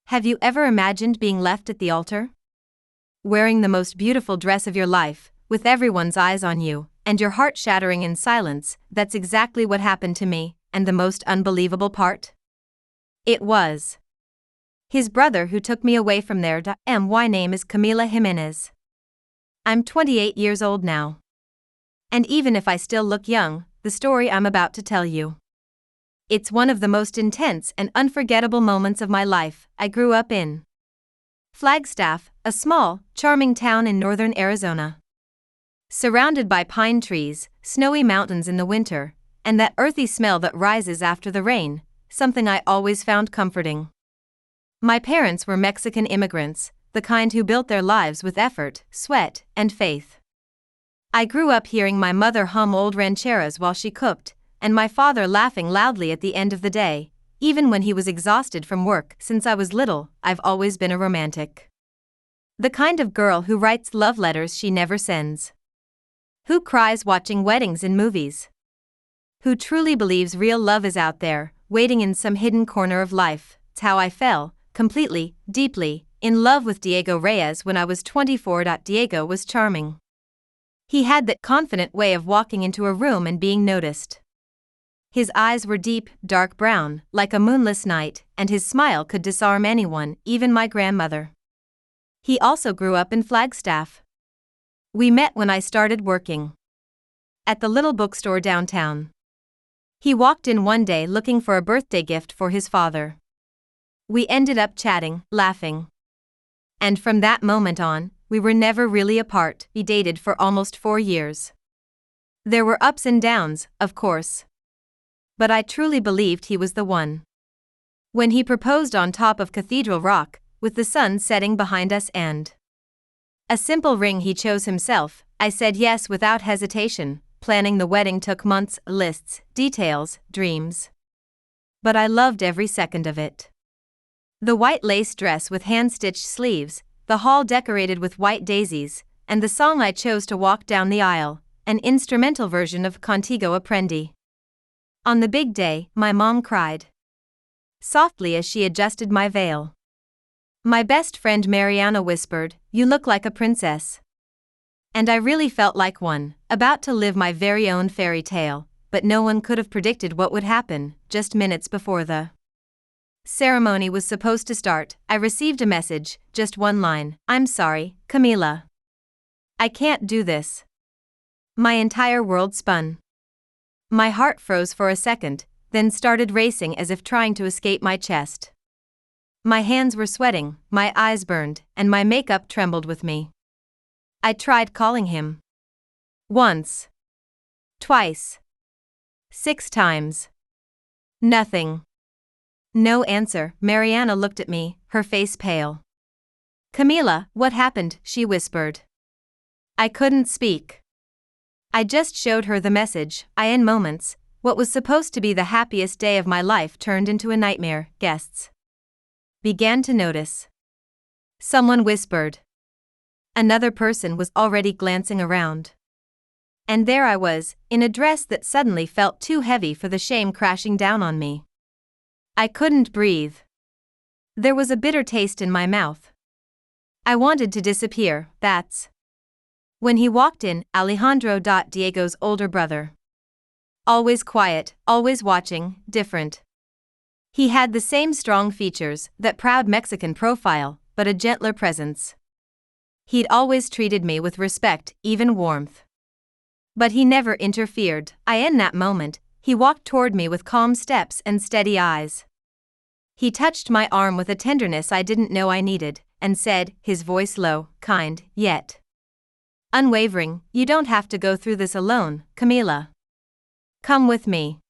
Have you ever imagined being left at the altar? Wearing the most beautiful dress of your life, with everyone's eyes on you, and your heart shattering in silence? That's exactly what happened to me, and the most unbelievable part? It was his brother who took me away from there. My name is Camila Jimenez. I'm 28 years old now. And even if I still look young, the story I'm about to tell you, it's one of the most intense and unforgettable moments of my life. I grew up in Flagstaff, a small, charming town in northern Arizona. Surrounded by pine trees, snowy mountains in the winter, and that earthy smell that rises after the rain, something I always found comforting. My parents were Mexican immigrants, the kind who built their lives with effort, sweat, and faith. I grew up hearing my mother hum old rancheras while she cooked, and my father laughing loudly at the end of the day, even when he was exhausted from work. Since I was little, I've always been a romantic. The kind of girl who writes love letters she never sends. Who cries watching weddings in movies. Who truly believes real love is out there, waiting in some hidden corner of life. It's how I fell, completely, deeply, in love with Diego Reyes when I was 24. Diego was charming. He had that confident way of walking into a room and being noticed. His eyes were deep, dark brown, like a moonless night, and his smile could disarm anyone, even my grandmother. He also grew up in Flagstaff. We met when I started working at the little bookstore downtown. He walked in one day looking for a birthday gift for his father. We ended up chatting, laughing. And from that moment on, we were never really apart. We dated for almost 4 years. There were ups and downs, of course. But I truly believed he was the one. When he proposed on top of Cathedral Rock, with the sun setting behind us and a simple ring he chose himself, I said yes without hesitation. Planning the wedding took months, lists, details, dreams. But I loved every second of it. The white lace dress with hand-stitched sleeves, the hall decorated with white daisies, and the song I chose to walk down the aisle, an instrumental version of Contigo Apprendi. On the big day, my mom cried softly as she adjusted my veil. My best friend Mariana whispered, "You look like a princess." And I really felt like one, about to live my very own fairy tale, but no one could have predicted what would happen. Just minutes before the ceremony was supposed to start, I received a message, just one line: "I'm sorry, Camila. I can't do this." My entire world spun. My heart froze for a second, then started racing as if trying to escape my chest. My hands were sweating, my eyes burned, and my makeup trembled with me. I tried calling him. Once. Twice. 6 times. Nothing. No answer. Mariana looked at me, her face pale. "Camila, what happened?" she whispered. I couldn't speak. I just showed her the message. In moments, what was supposed to be the happiest day of my life turned into a nightmare. Guests began to notice. Someone whispered. Another person was already glancing around. And there I was, in a dress that suddenly felt too heavy for the shame crashing down on me. I couldn't breathe. There was a bitter taste in my mouth. I wanted to disappear. That's when he walked in, Alejandro. Diego's older brother. Always quiet, always watching, different. He had the same strong features, that proud Mexican profile, but a gentler presence. He'd always treated me with respect, even warmth. But he never interfered. In that moment, he walked toward me with calm steps and steady eyes. He touched my arm with a tenderness I didn't know I needed, and said, his voice low, kind, yet unwavering, "You don't have to go through this alone, Camila. Come with me."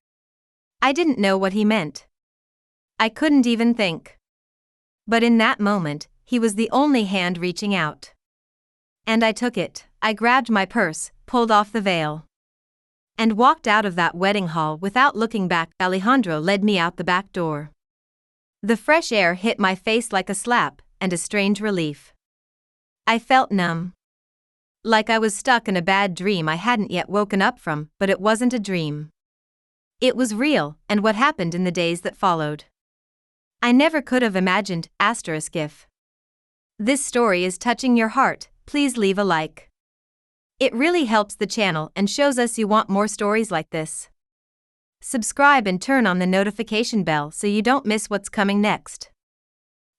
I didn't know what he meant. I couldn't even think. But in that moment, he was the only hand reaching out. And I took it. I grabbed my purse, pulled off the veil, and walked out of that wedding hall without looking back. Alejandro led me out the back door. The fresh air hit my face like a slap, and a strange relief. I felt numb. Like I was stuck in a bad dream I hadn't yet woken up from, but it wasn't a dream. It was real, and what happened in the days that followed I never could have imagined, if this story is touching your heart, please leave a like. It really helps the channel and shows us you want more stories like this. Subscribe and turn on the notification bell so you don't miss what's coming next.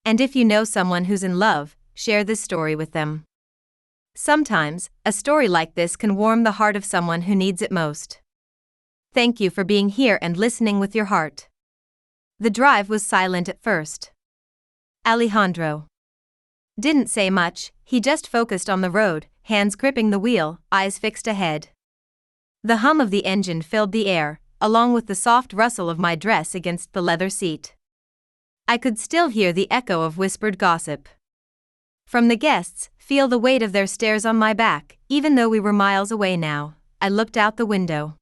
And if you know someone who's in love, share this story with them. Sometimes, a story like this can warm the heart of someone who needs it most. Thank you for being here and listening with your heart. The drive was silent at first. Alejandro didn't say much, he just focused on the road, hands gripping the wheel, eyes fixed ahead. The hum of the engine filled the air, along with the soft rustle of my dress against the leather seat. I could still hear the echo of whispered gossip from the guests, feel the weight of their stares on my back. Even though we were miles away now, I looked out the window.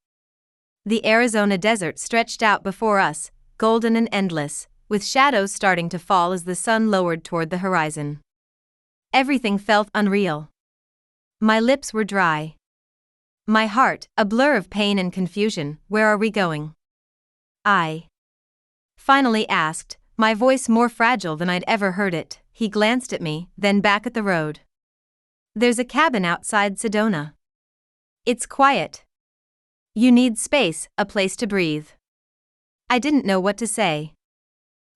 The Arizona desert stretched out before us, golden and endless, with shadows starting to fall as the sun lowered toward the horizon. Everything felt unreal. My lips were dry. My heart, a blur of pain and confusion. Where are we going? I finally asked, my voice more fragile than I'd ever heard it. He glanced at me, then back at the road. There's a cabin outside Sedona. It's quiet. You need space, a place to breathe. I didn't know what to say.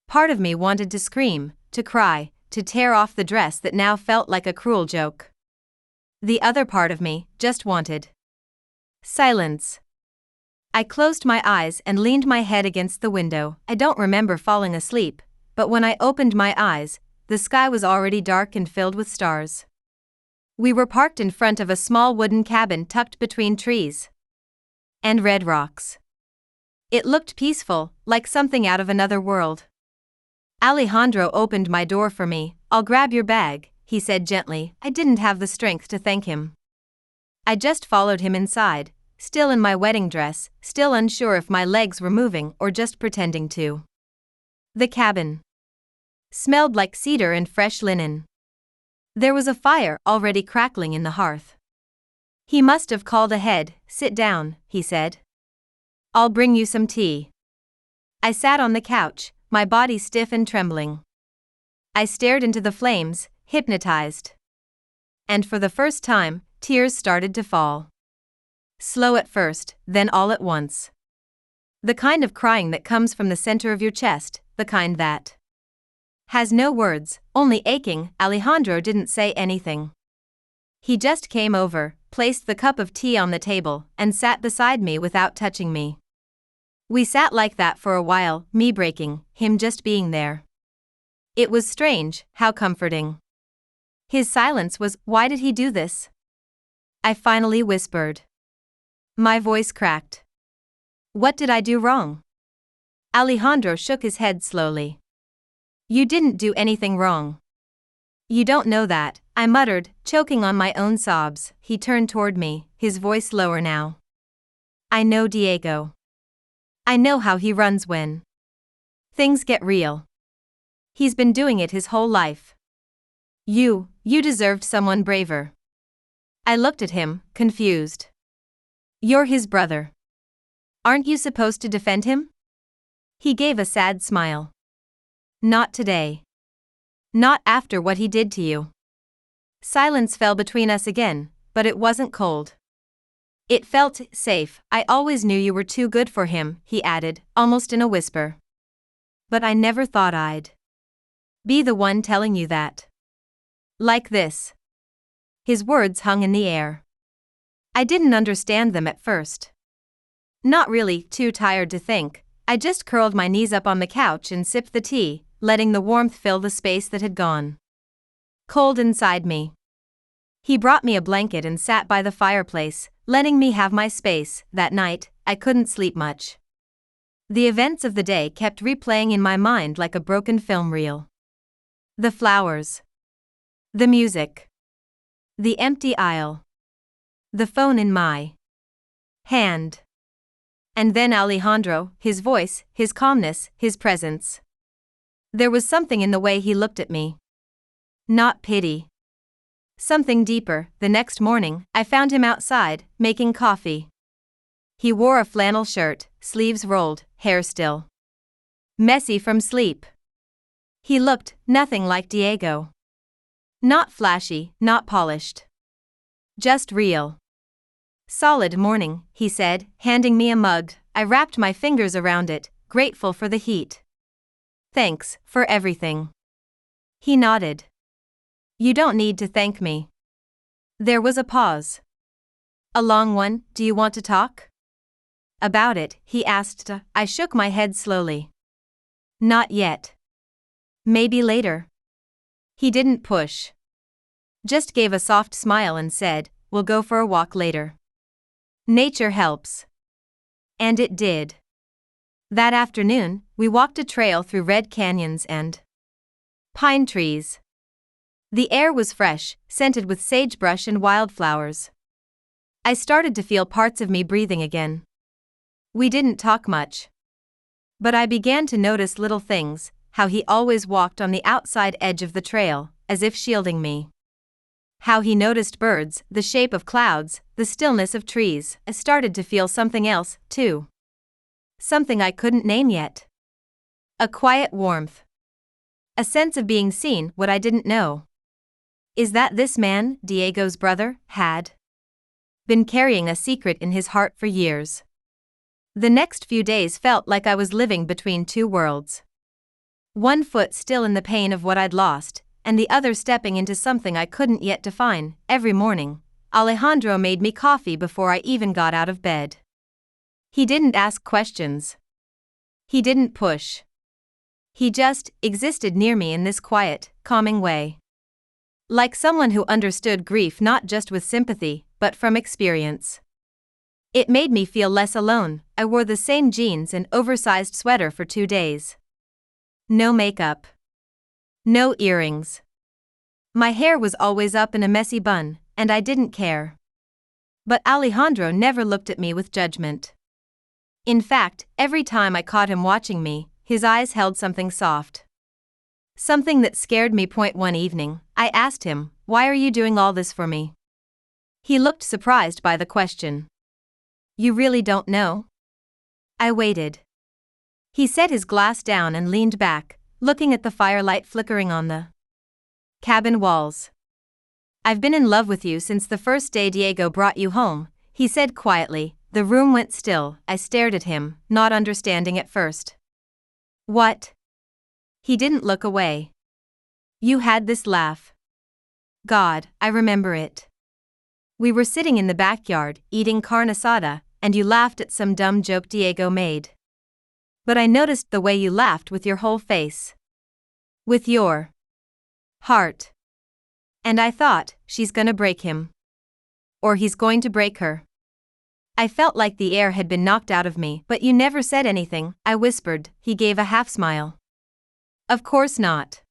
Part of me wanted to scream, to cry, to tear off the dress that now felt like a cruel joke. The other part of me just wanted silence. I closed my eyes and leaned my head against the window. I don't remember falling asleep, but when I opened my eyes, the sky was already dark and filled with stars. We were parked in front of a small wooden cabin tucked between trees and red rocks. It looked peaceful, like something out of another world. Alejandro opened my door for me. I'll grab your bag, he said gently. I didn't have the strength to thank him. I just followed him inside, still in my wedding dress, still unsure if my legs were moving or just pretending to. The cabin smelled like cedar and fresh linen. There was a fire already crackling in the hearth. He must have called ahead. Sit down, he said. I'll bring you some tea. I sat on the couch, my body stiff and trembling. I stared into the flames, hypnotized. And for the first time, tears started to fall. Slow at first, then all at once. The kind of crying that comes from the center of your chest, the kind that has no words, only aching. Alejandro didn't say anything. He just came over, placed the cup of tea on the table, and sat beside me without touching me. We sat like that for a while, me breaking, him just being there. It was strange, how comforting. His silence was, why did he do this? I finally whispered. My voice cracked. What did I do wrong? Alejandro shook his head slowly. You didn't do anything wrong. You don't know that, I muttered, choking on my own sobs. He turned toward me, his voice lower now. I know Diego. I know how he runs when things get real. He's been doing it his whole life. You deserved someone braver. I looked at him, confused. You're his brother. Aren't you supposed to defend him? He gave a sad smile. Not today. Not after what he did to you. Silence fell between us again, but it wasn't cold. It felt safe. I always knew you were too good for him, he added, almost in a whisper. But I never thought I'd be the one telling you that. Like this. His words hung in the air. I didn't understand them at first. Not really, too tired to think. I just curled my knees up on the couch and sipped the tea, letting the warmth fill the space that had gone cold inside me. He brought me a blanket and sat by the fireplace, letting me have my space. That night, I couldn't sleep much. The events of the day kept replaying in my mind like a broken film reel. The flowers. The music. The empty aisle. The phone in my hand. And then Alejandro, his voice, his calmness, his presence. There was something in the way he looked at me. Not pity. Something deeper. The next morning, I found him outside, making coffee. He wore a flannel shirt, sleeves rolled, hair still messy from sleep. He looked nothing like Diego. Not flashy, not polished. Just real. "Solid morning," he said, handing me a mug. I wrapped my fingers around it, grateful for the heat. "Thanks for everything." He nodded. "You don't need to thank me." There was a pause. "A long one, do you want to talk?" "About it?" he asked. I shook my head slowly. "Not yet. Maybe later." He didn't push. Just gave a soft smile and said, "We'll go for a walk later. Nature helps." And it did. That afternoon, we walked a trail through red canyons and pine trees. The air was fresh, scented with sagebrush and wildflowers. I started to feel parts of me breathing again. We didn't talk much. But I began to notice little things, how he always walked on the outside edge of the trail, as if shielding me. How he noticed birds, the shape of clouds, the stillness of trees. I started to feel something else, too. Something I couldn't name yet. A quiet warmth. A sense of being seen, what I didn't know. Is that this man, Diego's brother, had been carrying a secret in his heart for years. The next few days felt like I was living between two worlds. One foot still in the pain of what I'd lost, and the other stepping into something I couldn't yet define. Every morning, Alejandro made me coffee before I even got out of bed. He didn't ask questions. He didn't push. He just existed near me in this quiet, calming way. Like someone who understood grief not just with sympathy, but from experience. It made me feel less alone. I wore the same jeans and oversized sweater for 2 days. No makeup. No earrings. My hair was always up in a messy bun, and I didn't care. But Alejandro never looked at me with judgment. In fact, every time I caught him watching me, his eyes held something soft. Something that scared me. One evening, I asked him, "Why are you doing all this for me?" He looked surprised by the question. "You really don't know?" I waited. He set his glass down and leaned back, looking at the firelight flickering on the cabin walls. "I've been in love with you since the first day Diego brought you home," he said quietly. The room went still. I stared at him, not understanding at first. "What?" He didn't look away. "You had this laugh." God, I remember it. We were sitting in the backyard, eating carne asada, and you laughed at some dumb joke Diego made. But I noticed the way you laughed with your whole face. With your heart. And I thought, she's gonna break him. Or he's going to break her. I felt like the air had been knocked out of me. "But you never said anything," I whispered. He gave a half smile. "Of course not.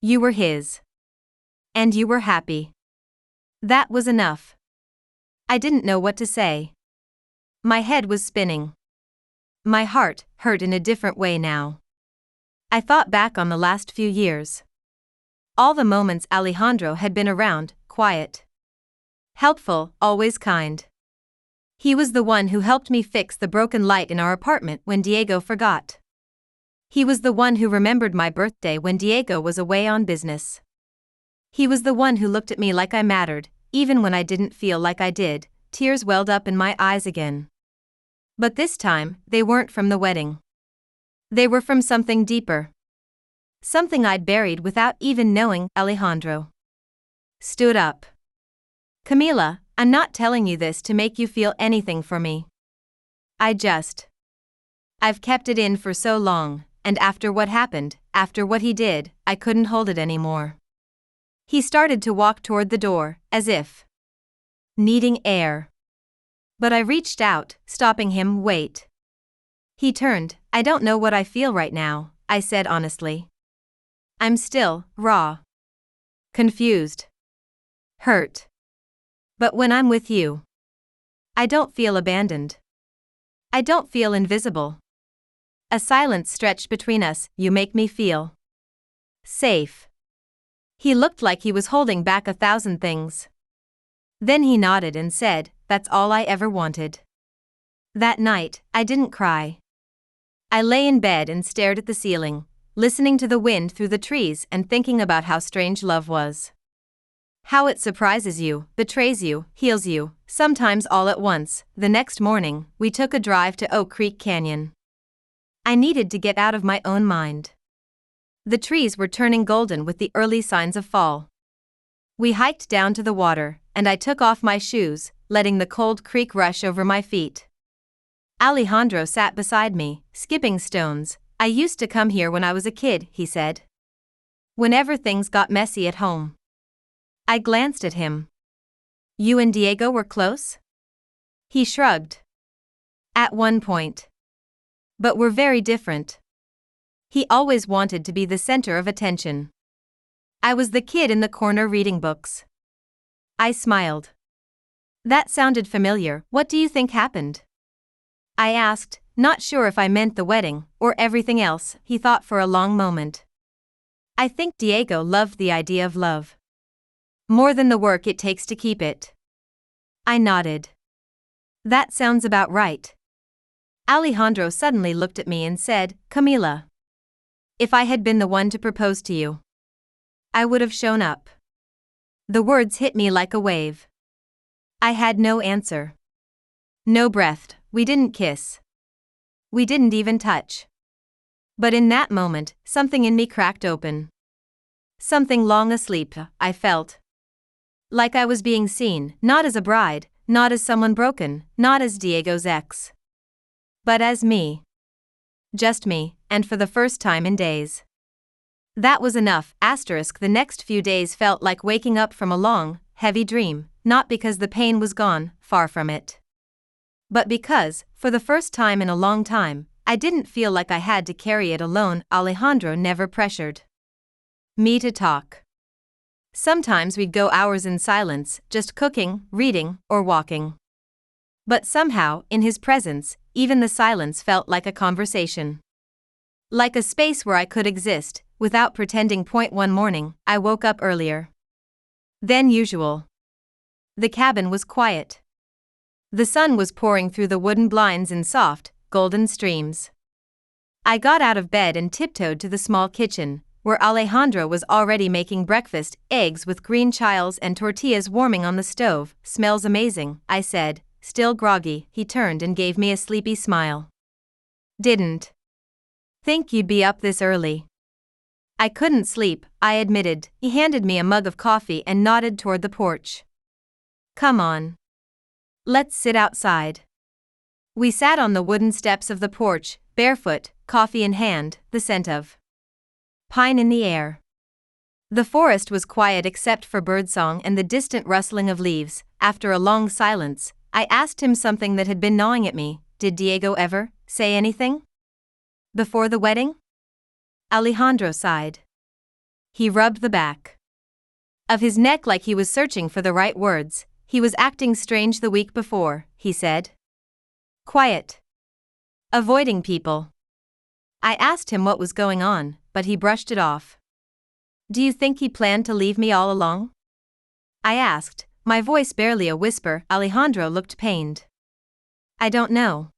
You were his. And you were happy." That was enough. I didn't know what to say. My head was spinning. My heart hurt in a different way now. I thought back on the last few years. All the moments Alejandro had been around, quiet. Helpful, always kind. He was the one who helped me fix the broken light in our apartment when Diego forgot. He was the one who remembered my birthday when Diego was away on business. He was the one who looked at me like I mattered, even when I didn't feel like I did. Tears welled up in my eyes again. But this time, they weren't from the wedding. They were from something deeper. Something I'd buried without even knowing. Alejandro stood up. "Camila, I'm not telling you this to make you feel anything for me. I've kept it in for so long, and after what happened, after what he did, I couldn't hold it anymore." He started to walk toward the door, as if needing air. But I reached out, stopping him. "Wait." He turned. "I don't know what I feel right now," I said honestly. "I'm still raw. Confused. Hurt. But when I'm with you, I don't feel abandoned. I don't feel invisible." A silence stretched between us. "You make me feel safe." He looked like he was holding back 1,000 things. Then he nodded and said, "That's all I ever wanted." That night, I didn't cry. I lay in bed and stared at the ceiling, listening to the wind through the trees and thinking about how strange love was. How it surprises you, betrays you, heals you, sometimes all at once. The next morning, we took a drive to Oak Creek Canyon. I needed to get out of my own mind. The trees were turning golden with the early signs of fall. We hiked down to the water, and I took off my shoes, letting the cold creek rush over my feet. Alejandro sat beside me, skipping stones. I used to come here when I was a kid, he said. Whenever things got messy at home. I glanced at him. You and Diego were close? He shrugged. At one point. But we're very different. He always wanted to be the center of attention. I was the kid in the corner reading books. I smiled. That sounded familiar. What do you think happened? I asked, not sure if I meant the wedding or everything else. He thought for a long moment. I think Diego loved the idea of love. More than the work it takes to keep it. I nodded. That sounds about right. Alejandro suddenly looked at me and said, Camila. If I had been the one to propose to you, I would have shown up. The words hit me like a wave. I had no answer. No breath, we didn't kiss. We didn't even touch. But in that moment, something in me cracked open. Something long asleep, I felt. Like I was being seen, not as a bride, not as someone broken, not as Diego's ex. But as me. Just me, and for the first time in days. That was enough. The next few days felt like waking up from a long, heavy dream, not because the pain was gone, far from it. But because, for the first time in a long time, I didn't feel like I had to carry it alone. Alejandro never pressured me to talk. Sometimes we'd go hours in silence, just cooking, reading, or walking. But somehow, in his presence, even the silence felt like a conversation. Like a space where I could exist, without pretending. One morning, I woke up earlier than usual. The cabin was quiet. The sun was pouring through the wooden blinds in soft, golden streams. I got out of bed and tiptoed to the small kitchen, where Alejandro was already making breakfast, eggs with green chiles and tortillas warming on the stove. Smells amazing, I said, still groggy. He turned and gave me a sleepy smile. Didn't think you'd be up this early. I couldn't sleep, I admitted. He handed me a mug of coffee and nodded toward the porch. Come on. Let's sit outside. We sat on the wooden steps of the porch, barefoot, coffee in hand, the scent of pine in the air. The forest was quiet except for birdsong and the distant rustling of leaves. After a long silence, I asked him something that had been gnawing at me. Did Diego ever say anything before the wedding? Alejandro sighed. He rubbed the back of his neck like he was searching for the right words. He was acting strange the week before, he said. Quiet. Avoiding people. I asked him what was going on, but he brushed it off. Do you think he planned to leave me all along? I asked, my voice barely a whisper. Alejandro looked pained. I don't know.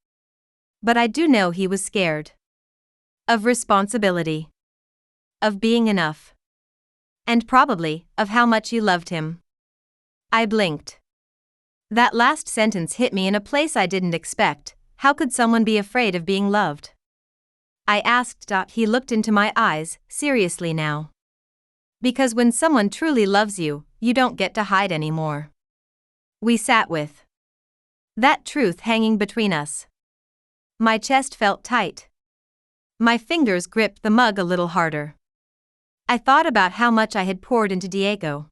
But I do know he was scared. Of responsibility. Of being enough. And probably, of how much you loved him. I blinked. That last sentence hit me in a place I didn't expect. How could someone be afraid of being loved? I asked. He looked into my eyes, seriously now. Because when someone truly loves you, you don't get to hide anymore. We sat with that truth hanging between us. My chest felt tight. My fingers gripped the mug a little harder. I thought about how much I had poured into Diego.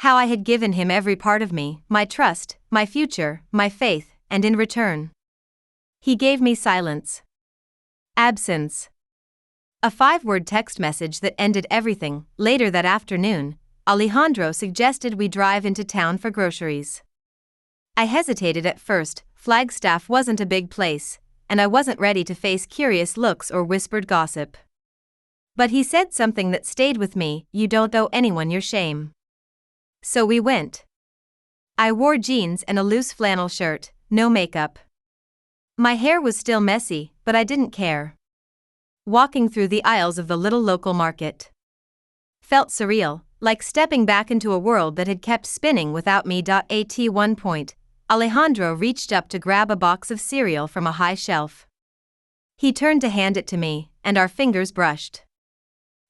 How I had given him every part of me, my trust, my future, my faith, and in return, he gave me silence. Absence. A 5-word text message that ended everything. Later that afternoon, Alejandro suggested we drive into town for groceries. I hesitated at first. Flagstaff wasn't a big place, and I wasn't ready to face curious looks or whispered gossip. But he said something that stayed with me. You don't owe anyone your shame. So we went. I wore jeans and a loose flannel shirt, no makeup. My hair was still messy, but I didn't care. walking through the aisles of the little local market. Felt surreal, like stepping back into a world that had kept spinning without me. At one point, Alejandro reached up to grab a box of cereal from a high shelf. He turned to hand it to me, and our fingers brushed.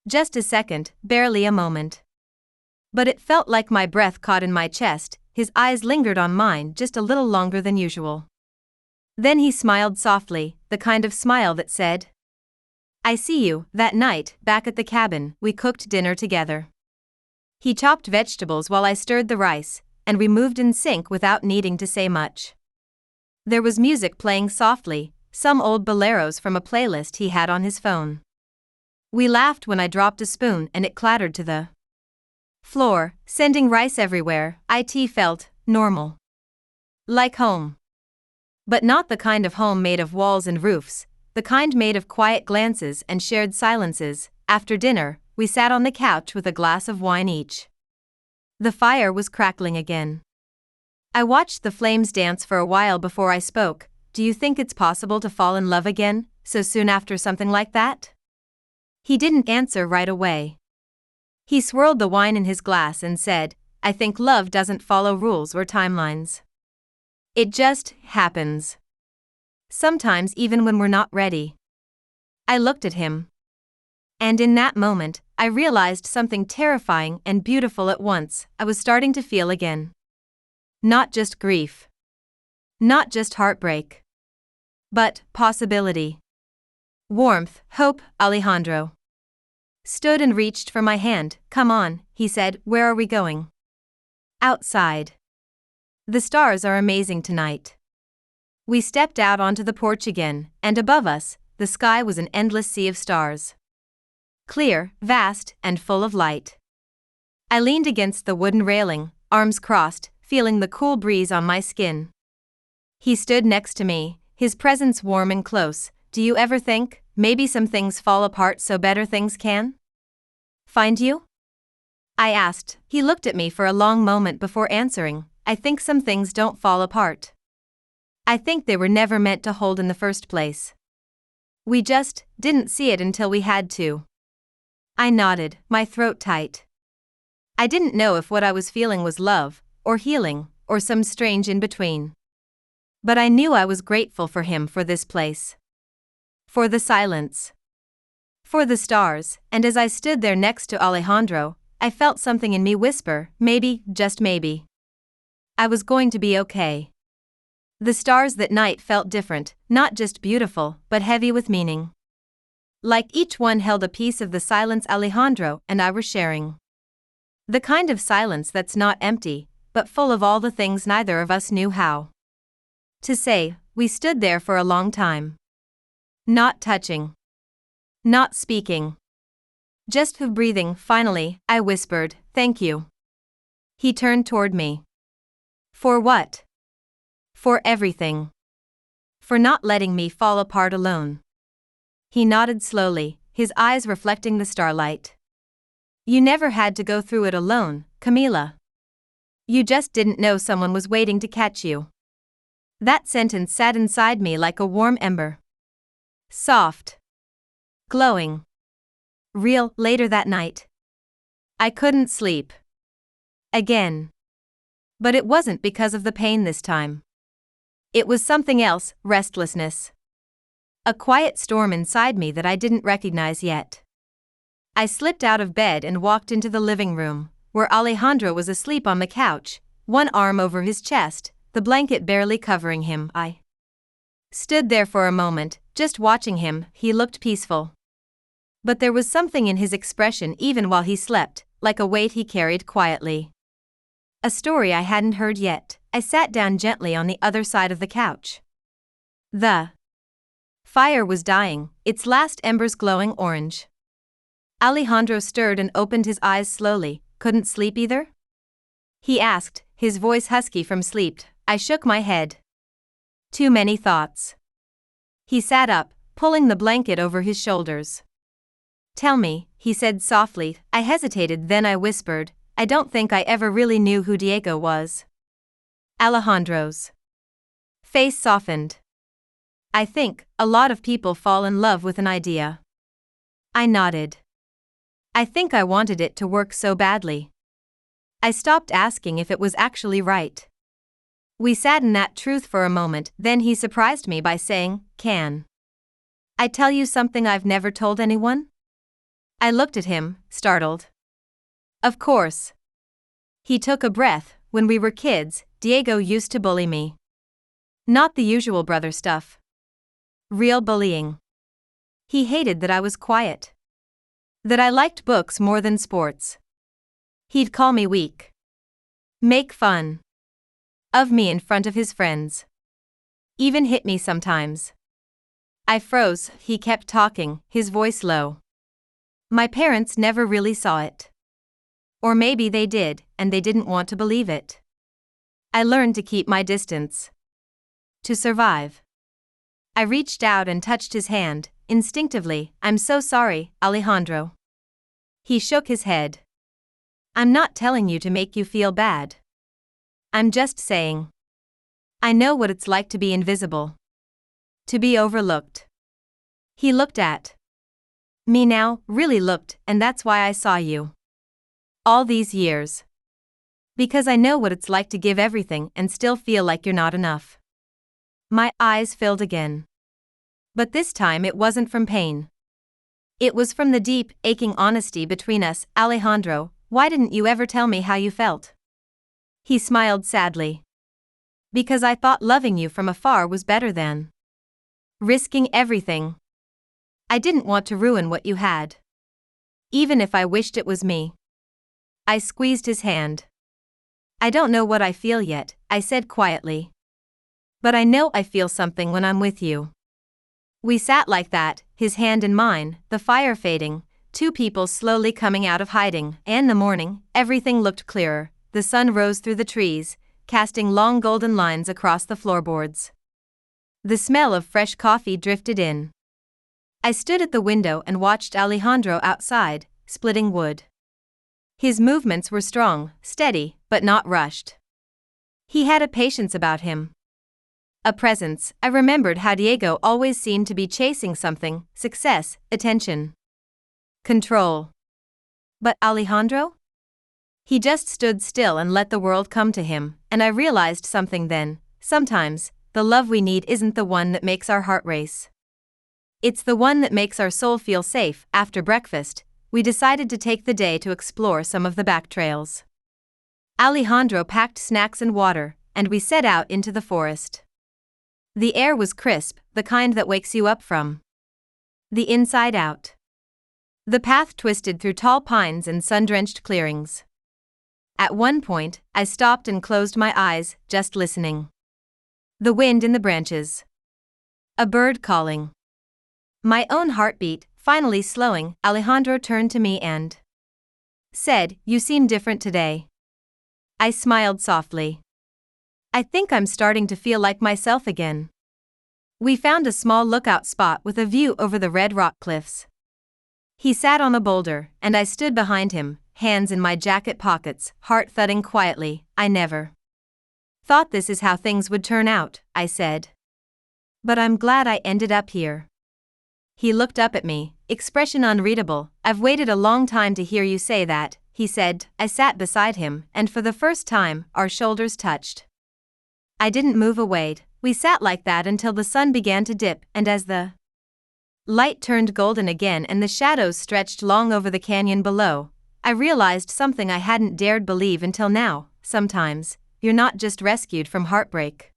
Just a second, barely a moment. But it felt like my breath caught in my chest. His eyes lingered on mine just a little longer than usual. Then he smiled softly, the kind of smile that said, "I see you." That night, back at the cabin, we cooked dinner together. He chopped vegetables while I stirred the rice, and we moved in sync without needing to say much. There was music playing softly, some old boleros from a playlist he had on his phone. We laughed when I dropped a spoon and it clattered to the floor, sending rice everywhere. It felt normal. Like home. But not the kind of home made of walls and roofs, the kind made of quiet glances and shared silences. After dinner, we sat on the couch with a glass of wine each. The fire was crackling again. I watched the flames dance for a while before I spoke. "Do you think it's possible to fall in love again, so soon after something like that?" He didn't answer right away. He swirled the wine in his glass and said, "I think love doesn't follow rules or timelines. It just happens. Sometimes even when we're not ready." I looked at him. And in that moment, I realized something terrifying and beautiful at once. I was starting to feel again. Not just grief. Not just heartbreak. But possibility. Warmth, hope. Alejandro stood and reached for my hand. "Come on," he said. "Where are we going?" "Outside. The stars are amazing tonight." We stepped out onto the porch again, and above us, the sky was an endless sea of stars. Clear, vast, and full of light. I leaned against the wooden railing, arms crossed, feeling the cool breeze on my skin. He stood next to me, his presence warm and close. "Do you ever think, maybe some things fall apart so better things can find you?" I asked. He looked at me for a long moment before answering. "I think some things don't fall apart. I think they were never meant to hold in the first place. We just didn't see it until we had to." I nodded, my throat tight. I didn't know if what I was feeling was love, or healing, or some strange in-between. But I knew I was grateful for him, for this place. For the silence. For the stars, and as I stood there next to Alejandro, I felt something in me whisper, maybe, just maybe, I was going to be okay. The stars that night felt different, not just beautiful, but heavy with meaning. Like each one held a piece of the silence Alejandro and I were sharing. The kind of silence that's not empty, but full of all the things neither of us knew how to say. We stood there for a long time. Not touching. Not speaking. Just breathing. Finally, I whispered, "Thank you." He turned toward me. "For what?" "For everything. For not letting me fall apart alone." He nodded slowly, his eyes reflecting the starlight. "You never had to go through it alone, Camila. You just didn't know someone was waiting to catch you." That sentence sat inside me like a warm ember. Soft. Glowing. Real. Later that night, I couldn't sleep. Again. But it wasn't because of the pain this time. It was something else, restlessness. A quiet storm inside me that I didn't recognize yet. I slipped out of bed and walked into the living room, where Alejandro was asleep on the couch, one arm over his chest, the blanket barely covering him. I stood there for a moment, just watching him. He looked peaceful. But there was something in his expression even while he slept, like a weight he carried quietly. A story I hadn't heard yet. I sat down gently on the other side of the couch. The fire was dying, its last embers glowing orange. Alejandro stirred and opened his eyes slowly. "Couldn't sleep either?" he asked, his voice husky from sleep. I shook my head. "Too many thoughts." He sat up, pulling the blanket over his shoulders. "Tell me," he said softly. I hesitated, then I whispered, "I don't think I ever really knew who Diego was." Alejandro's face softened. "I think a lot of people fall in love with an idea. I nodded. I think I wanted it to work so badly. I stopped asking if it was actually right. We sat in that truth for a moment, then he surprised me by saying, "Can I tell you something I've never told anyone?" I looked at him, startled. Of course. He took a breath. When we were kids, Diego used to bully me. Not the usual brother stuff. Real bullying. He hated that I was quiet. That I liked books more than sports. He'd call me weak. Make fun of me in front of his friends. Even hit me sometimes. I froze. He kept talking, his voice low. My parents never really saw it. Or maybe they did, and they didn't want to believe it. I learned to keep my distance. To survive. I reached out and touched his hand, instinctively. "I'm so sorry, Alejandro." He shook his head. "I'm not telling you to make you feel bad. I'm just saying. I know what it's like to be invisible. To be overlooked." He looked at me now, really looked, "And that's why I saw you. All these years. Because I know what it's like to give everything and still feel like you're not enough." My eyes filled again. But this time it wasn't from pain. It was from the deep, aching honesty between us. "Alejandro, why didn't you ever tell me how you felt?" He smiled sadly. "Because I thought loving you from afar was better than risking everything. I didn't want to ruin what you had. Even if I wished it was me." I squeezed his hand. "I don't know what I feel yet," I said quietly. "But I know I feel something when I'm with you." We sat like that, his hand in mine, the fire fading, two people slowly coming out of hiding. In the morning, everything looked clearer. The sun rose through the trees, casting long golden lines across the floorboards. The smell of fresh coffee drifted in. I stood at the window and watched Alejandro outside, splitting wood. His movements were strong, steady, but not rushed. He had a patience about him. A presence. I remembered how Diego always seemed to be chasing something: success, attention, control. But Alejandro? He just stood still and let the world come to him, and I realized something then. Sometimes, the love we need isn't the one that makes our heart race. It's the one that makes our soul feel safe. After breakfast, we decided to take the day to explore some of the back trails. Alejandro packed snacks and water, and we set out into the forest. The air was crisp, the kind that wakes you up from the inside out. The path twisted through tall pines and sun-drenched clearings. At one point, I stopped and closed my eyes, just listening. The wind in the branches. A bird calling. My own heartbeat, finally slowing. Alejandro turned to me and said, "You seem different today." I smiled softly. "I think I'm starting to feel like myself again." We found a small lookout spot with a view over the red rock cliffs. He sat on a boulder, and I stood behind him, hands in my jacket pockets, heart thudding quietly. "I never thought this is how things would turn out," I said. "But I'm glad I ended up here." He looked up at me, expression unreadable. "I've waited a long time to hear you say that," he said. I sat beside him, and for the first time, our shoulders touched. I didn't move away. We sat like that until the sun began to dip, and as the light turned golden again and the shadows stretched long over the canyon below, I realized something I hadn't dared believe until now. Sometimes, you're not just rescued from heartbreak.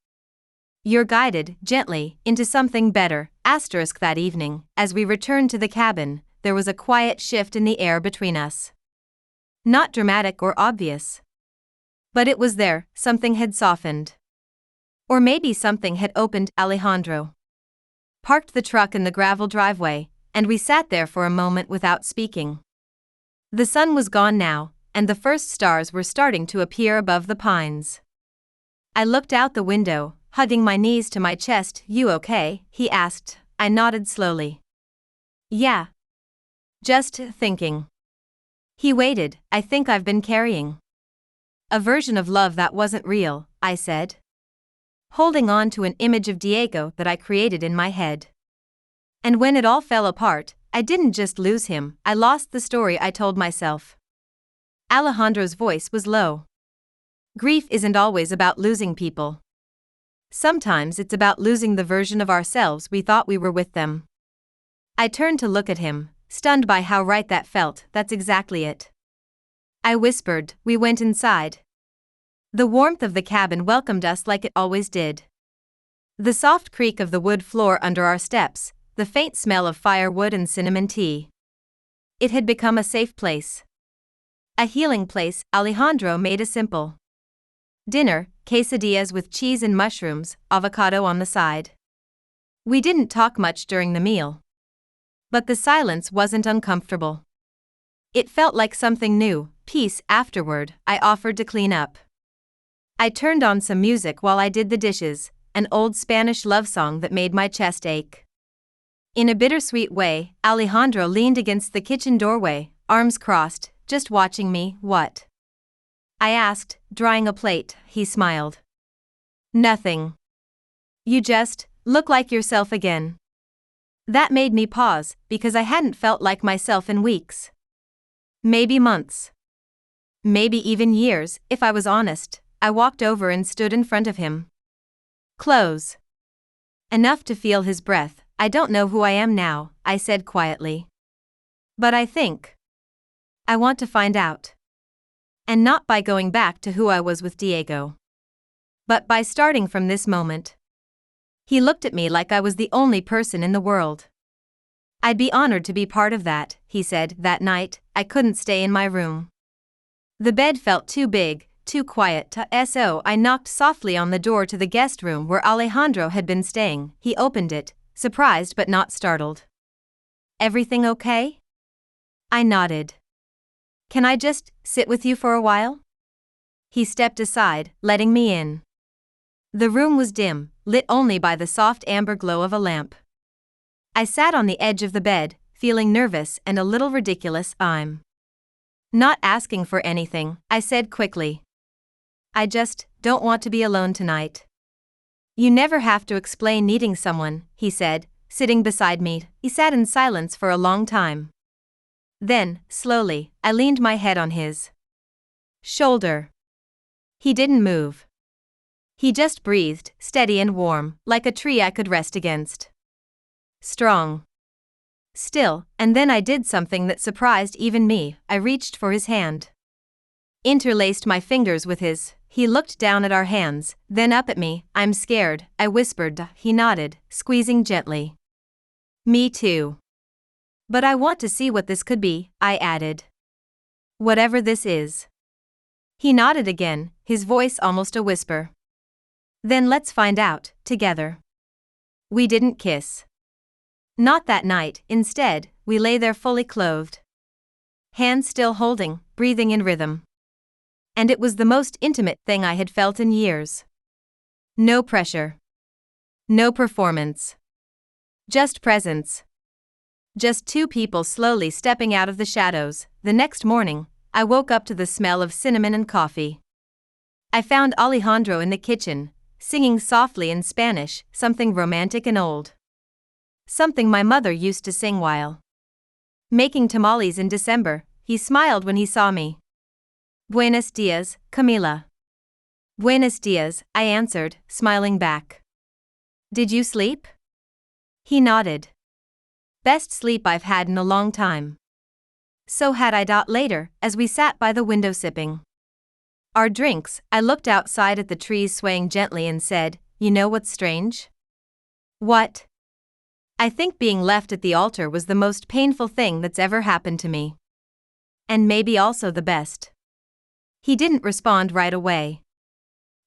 You're guided, gently, into something better. That evening, as we returned to the cabin, there was a quiet shift in the air between us. Not dramatic or obvious. But it was there. Something had softened. Or maybe something had opened. Alejandro parked the truck in the gravel driveway, and we sat there for a moment without speaking. The sun was gone now, and the first stars were starting to appear above the pines. I looked out the window, hugging my knees to my chest. "You okay?" he asked. I nodded slowly. "Yeah. Just thinking." He waited. "I think I've been carrying a version of love that wasn't real," I said, holding on to an image of Diego that I created in my head. And when it all fell apart, I didn't just lose him, I lost the story I told myself. Alejandro's voice was low. Grief isn't always about losing people. Sometimes it's about losing the version of ourselves we thought we were with them. I turned to look at him, stunned by how right that felt. That's exactly it. I whispered. We went inside. The warmth of the cabin welcomed us like it always did. The soft creak of the wood floor under our steps, the faint smell of firewood and cinnamon tea. It had become a safe place. A healing place. Alejandro made a simple dinner, quesadillas with cheese and mushrooms, avocado on the side. We didn't talk much during the meal. But the silence wasn't uncomfortable. It felt like something new. Peace. Afterward, I offered to clean up. I turned on some music while I did the dishes, an old Spanish love song that made my chest ache. In a bittersweet way, Alejandro leaned against the kitchen doorway, arms crossed, just watching me. What? I asked, drying a plate. He smiled. Nothing. You just look like yourself again. That made me pause, because I hadn't felt like myself in weeks. Maybe months. Maybe even years, if I was honest. I walked over and stood in front of him. Close. Enough to feel his breath. I don't know who I am now, I said quietly. But I think I want to find out. And not by going back to who I was with Diego, but by starting from this moment. He looked at me like I was the only person in the world. I'd be honored to be part of that, he said. That night, I couldn't stay in my room. The bed felt too big, too quiet. So I knocked softly on the door to the guest room where Alejandro had been staying. He opened it, surprised but not startled. Everything okay? I nodded. Can I just sit with you for a while? He stepped aside, letting me in. The room was dim, lit only by the soft amber glow of a lamp. I sat on the edge of the bed, feeling nervous and a little ridiculous. I'm not asking for anything, I said quickly. I just don't want to be alone tonight. You never have to explain needing someone, he said, sitting beside me. He sat in silence for a long time. Then, slowly, I leaned my head on his shoulder. He didn't move. He just breathed, steady and warm, like a tree I could rest against. Strong. Still, and then I did something that surprised even me. I reached for his hand. Interlaced my fingers with his. He looked down at our hands, then up at me. I'm scared, I whispered. He nodded, squeezing gently. Me too. But I want to see what this could be, I added. Whatever this is. He nodded again, his voice almost a whisper. Then let's find out, together. We didn't kiss. Not that night. Instead, we lay there fully clothed. Hands still holding, breathing in rhythm. And it was the most intimate thing I had felt in years. No pressure. No performance. Just presence. Just two people slowly stepping out of the shadows. The next morning, I woke up to the smell of cinnamon and coffee. I found Alejandro in the kitchen, singing softly in Spanish, something romantic and old. Something my mother used to sing while making tamales in December. He smiled when he saw me. Buenos dias, Camila. Buenos dias, I answered, smiling back. Did you sleep? He nodded. Best sleep I've had in a long time. So had I. Later, as we sat by the window sipping our drinks, I looked outside at the trees swaying gently and said, you know what's strange? What? I think being left at the altar was the most painful thing that's ever happened to me. And maybe also the best. He didn't respond right away.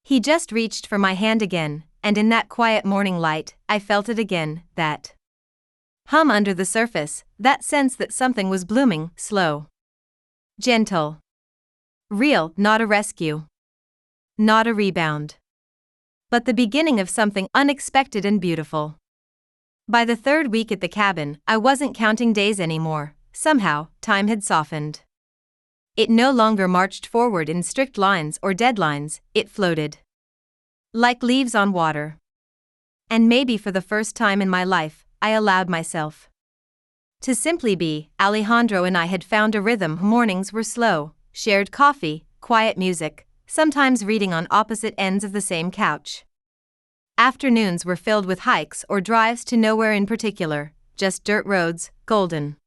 He just reached for my hand again, and in that quiet morning light, I felt it again, that hum under the surface, that sense that something was blooming, slow. Gentle. Real, not a rescue. Not a rebound. But the beginning of something unexpected and beautiful. By the third week at the cabin, I wasn't counting days anymore. Somehow, time had softened. It no longer marched forward in strict lines or deadlines, it floated. Like leaves on water. And maybe for the first time in my life, I allowed myself To simply be, Alejandro and I had found a rhythm. Mornings were slow, shared coffee, quiet music, sometimes reading on opposite ends of the same couch. Afternoons were filled with hikes or drives to nowhere in particular, just dirt roads, golden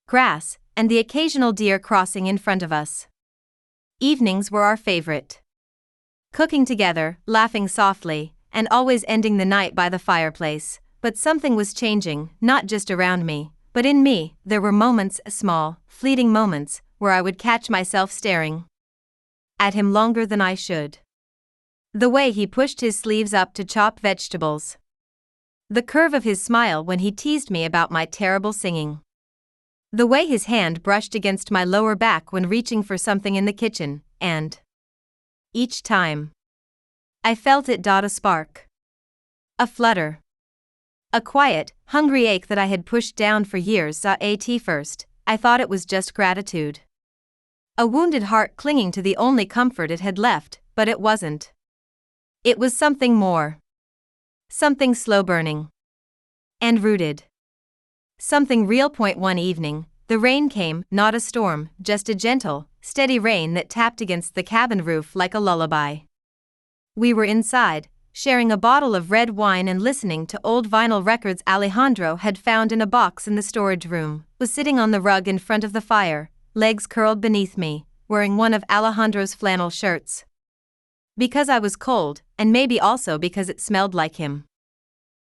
grass, and the occasional deer crossing in front of us. Evenings were our favorite. Cooking together, laughing softly, and always ending the night by the fireplace. But something was changing, not just around me, but in me. There were moments, small, fleeting moments, where I would catch myself staring at him longer than I should. The way he pushed his sleeves up to chop vegetables. The curve of his smile when he teased me about my terrible singing. The way his hand brushed against my lower back when reaching for something in the kitchen, and each time I felt it dot a spark. A flutter. A quiet, hungry ache that I had pushed down for years. At first, I thought it was just gratitude. A wounded heart clinging to the only comfort it had left, but it wasn't. It was something more. Something slow-burning. And rooted. Something real. One evening, the rain came, not a storm, just a gentle, steady rain that tapped against the cabin roof like a lullaby. We were inside, sharing a bottle of red wine and listening to old vinyl records Alejandro had found in a box in the storage room. Was sitting on the rug in front of the fire, legs curled beneath me, wearing one of Alejandro's flannel shirts. Because I was cold, and maybe also because it smelled like him.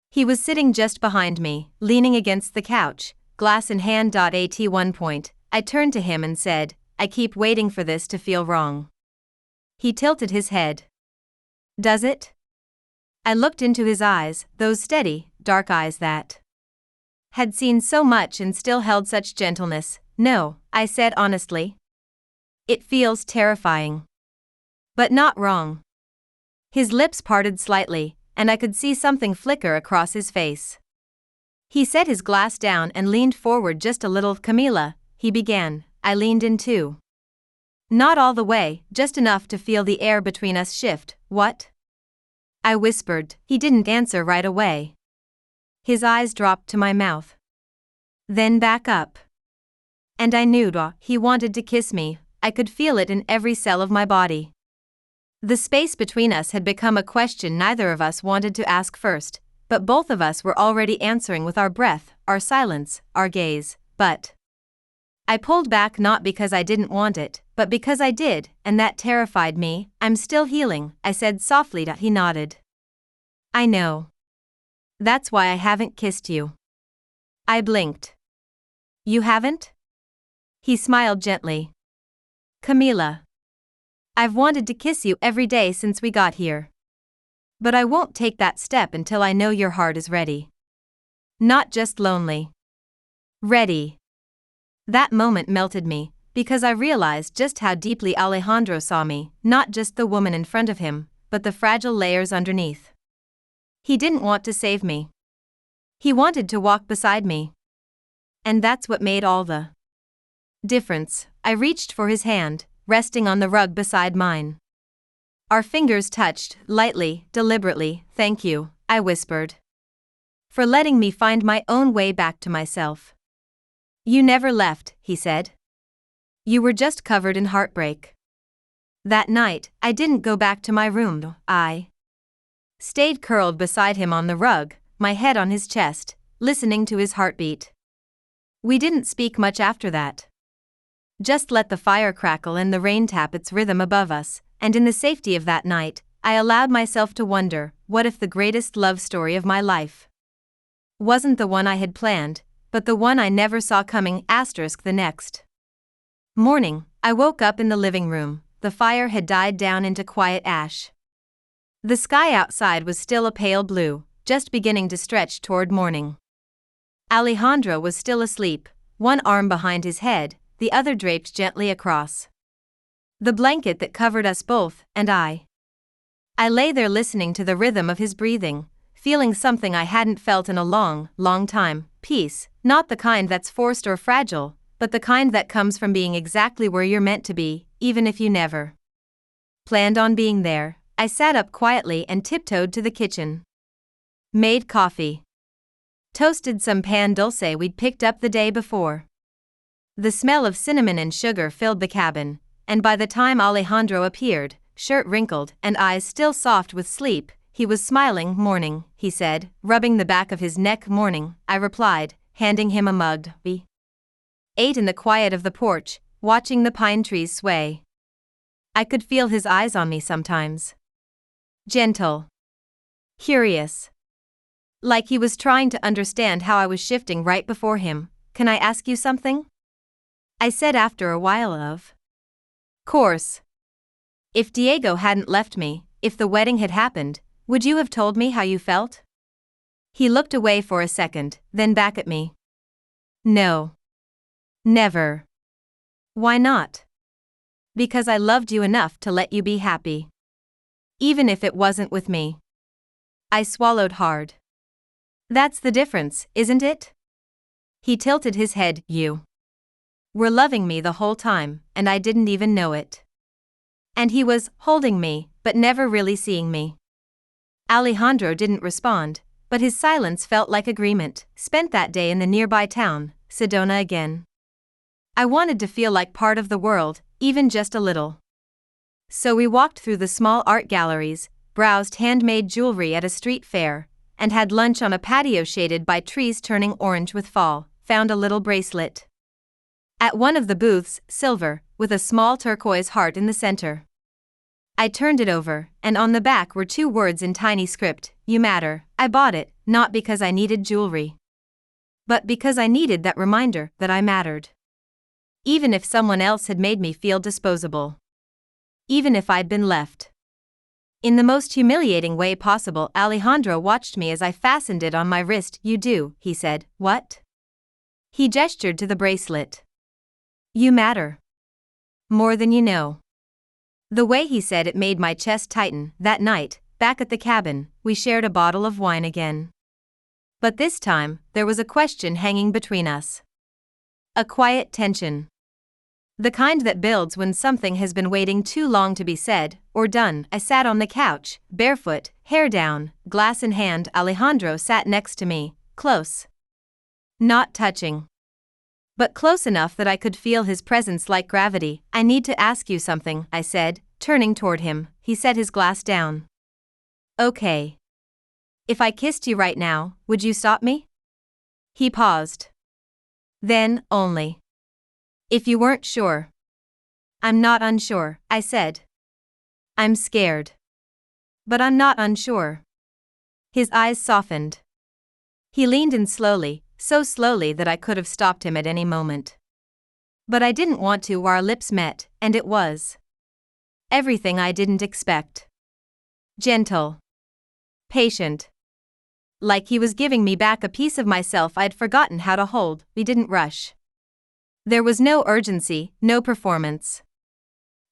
He was sitting just behind me, leaning against the couch, glass in hand. At one point, I turned to him and said, "I keep waiting for this to feel wrong." He tilted his head. "Does it?" I looked into his eyes, those steady, dark eyes that had seen so much and still held such gentleness. "No," I said honestly. "It feels terrifying. But not wrong." His lips parted slightly, and I could see something flicker across his face. He set his glass down and leaned forward just a little. "Camila," he began. I leaned in too. Not all the way, just enough to feel the air between us shift. "What?" I whispered. He didn't answer right away. His eyes dropped to my mouth. Then back up. And I knew he wanted to kiss me. I could feel it in every cell of my body. The space between us had become a question neither of us wanted to ask first, but both of us were already answering with our breath, our silence, our gaze. But I pulled back not because I didn't want it, but because I did, and that terrified me. "I'm still healing," I said softly. He nodded. "I know. That's why I haven't kissed you." I blinked. "You haven't?" He smiled gently. "Camila, I've wanted to kiss you every day since we got here. But I won't take that step until I know your heart is ready. Not just lonely. Ready." That moment melted me, because I realized just how deeply Alejandro saw me, not just the woman in front of him, but the fragile layers underneath. He didn't want to save me. He wanted to walk beside me. And that's what made all the difference. I reached for his hand, resting on the rug beside mine. Our fingers touched, lightly, deliberately. "Thank you," I whispered. "For letting me find my own way back to myself." "You never left," he said. "You were just covered in heartbreak." That night, I didn't go back to my room. I stayed curled beside him on the rug, my head on his chest, listening to his heartbeat. We didn't speak much after that. Just let the fire crackle and the rain tap its rhythm above us, and in the safety of that night, I allowed myself to wonder, what if the greatest love story of my life wasn't the one I had planned, but the one I never saw coming? The next morning, I woke up in the living room. The fire had died down into quiet ash. The sky outside was still a pale blue, just beginning to stretch toward morning. Alejandro was still asleep, one arm behind his head, the other draped gently across the blanket that covered us both, and I lay there listening to the rhythm of his breathing, feeling something I hadn't felt in a long, long time. Peace, not the kind that's forced or fragile, but the kind that comes from being exactly where you're meant to be, even if you never planned on being there. I sat up quietly and tiptoed to the kitchen. Made coffee. Toasted some pan dulce we'd picked up the day before. The smell of cinnamon and sugar filled the cabin, and by the time Alejandro appeared, shirt wrinkled and eyes still soft with sleep, he was smiling. "Morning," he said, rubbing the back of his neck. "Morning," I replied, handing him a mug. We ate in the quiet of the porch, watching the pine trees sway. I could feel his eyes on me sometimes. Gentle. Curious. Like he was trying to understand how I was shifting right before him. "Can I ask you something?" I said after a while of course. "If Diego hadn't left me, if the wedding had happened, would you have told me how you felt?" He looked away for a second, then back at me. "No. Never." "Why not?" "Because I loved you enough to let you be happy. Even if it wasn't with me." I swallowed hard. "That's the difference, isn't it?" He tilted his head. "You were loving me the whole time, and I didn't even know it." And he was holding me, but never really seeing me. Alejandro didn't respond, but his silence felt like agreement. Spent that day in the nearby town, Sedona again. I wanted to feel like part of the world, even just a little. So we walked through the small art galleries, browsed handmade jewelry at a street fair, and had lunch on a patio shaded by trees turning orange with fall. Found a little bracelet at one of the booths, silver, with a small turquoise heart in the center. I turned it over, and on the back were 2 words in tiny script: "You matter." I bought it, not because I needed jewelry, but because I needed that reminder that I mattered. Even if someone else had made me feel disposable. Even if I'd been left in the most humiliating way possible. Alejandro watched me as I fastened it on my wrist. "You do," he said. "What?" He gestured to the bracelet. "You matter. More than you know." The way he said it made my chest tighten. That night, back at the cabin, we shared a bottle of wine again. But this time, there was a question hanging between us. A quiet tension. The kind that builds when something has been waiting too long to be said or done. I sat on the couch, barefoot, hair down, glass in hand. Alejandro sat next to me, close. Not touching, but close enough that I could feel his presence like gravity. "I need to ask you something," I said, turning toward him. He set his glass down. "Okay. If I kissed you right now, would you stop me?" He paused. "Then, only if you weren't sure." "I'm not unsure," I said. "I'm scared. But I'm not unsure." His eyes softened. He leaned in slowly, so slowly that I could have stopped him at any moment. But I didn't want to. Our lips met, and it was everything I didn't expect. Gentle. Patient. Like he was giving me back a piece of myself I'd forgotten how to hold. We didn't rush. There was no urgency, no performance.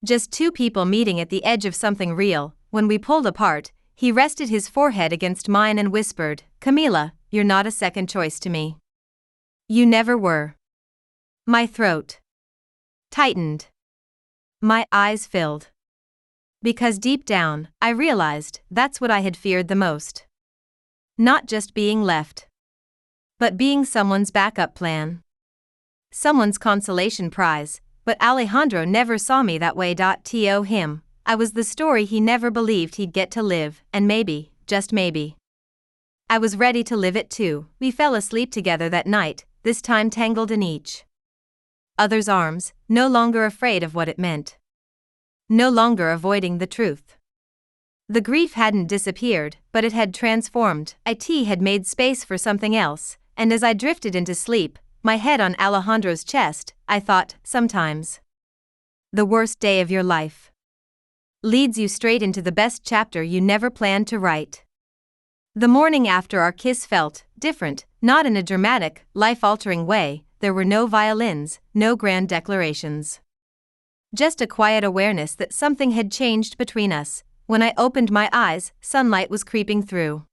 Just 2 people meeting at the edge of something real. When we pulled apart, he rested his forehead against mine and whispered, "Camila, you're not a second choice to me. You never were." My throat tightened. My eyes filled. Because deep down, I realized that's what I had feared the most. Not just being left, but being someone's backup plan. Someone's consolation prize. But Alejandro never saw me that way. To him, I was the story he never believed he'd get to live, and maybe, just maybe, I was ready to live it too. We fell asleep together that night, this time tangled in each other's arms, no longer afraid of what it meant. No longer avoiding the truth. The grief hadn't disappeared, but it had transformed. It had made space for something else, and as I drifted into sleep, my head on Alejandro's chest, I thought, sometimes the worst day of your life leads you straight into the best chapter you never planned to write. The morning after our kiss felt different, not in a dramatic, life-altering way. There were no violins, no grand declarations. Just a quiet awareness that something had changed between us. When I opened my eyes, sunlight was creeping through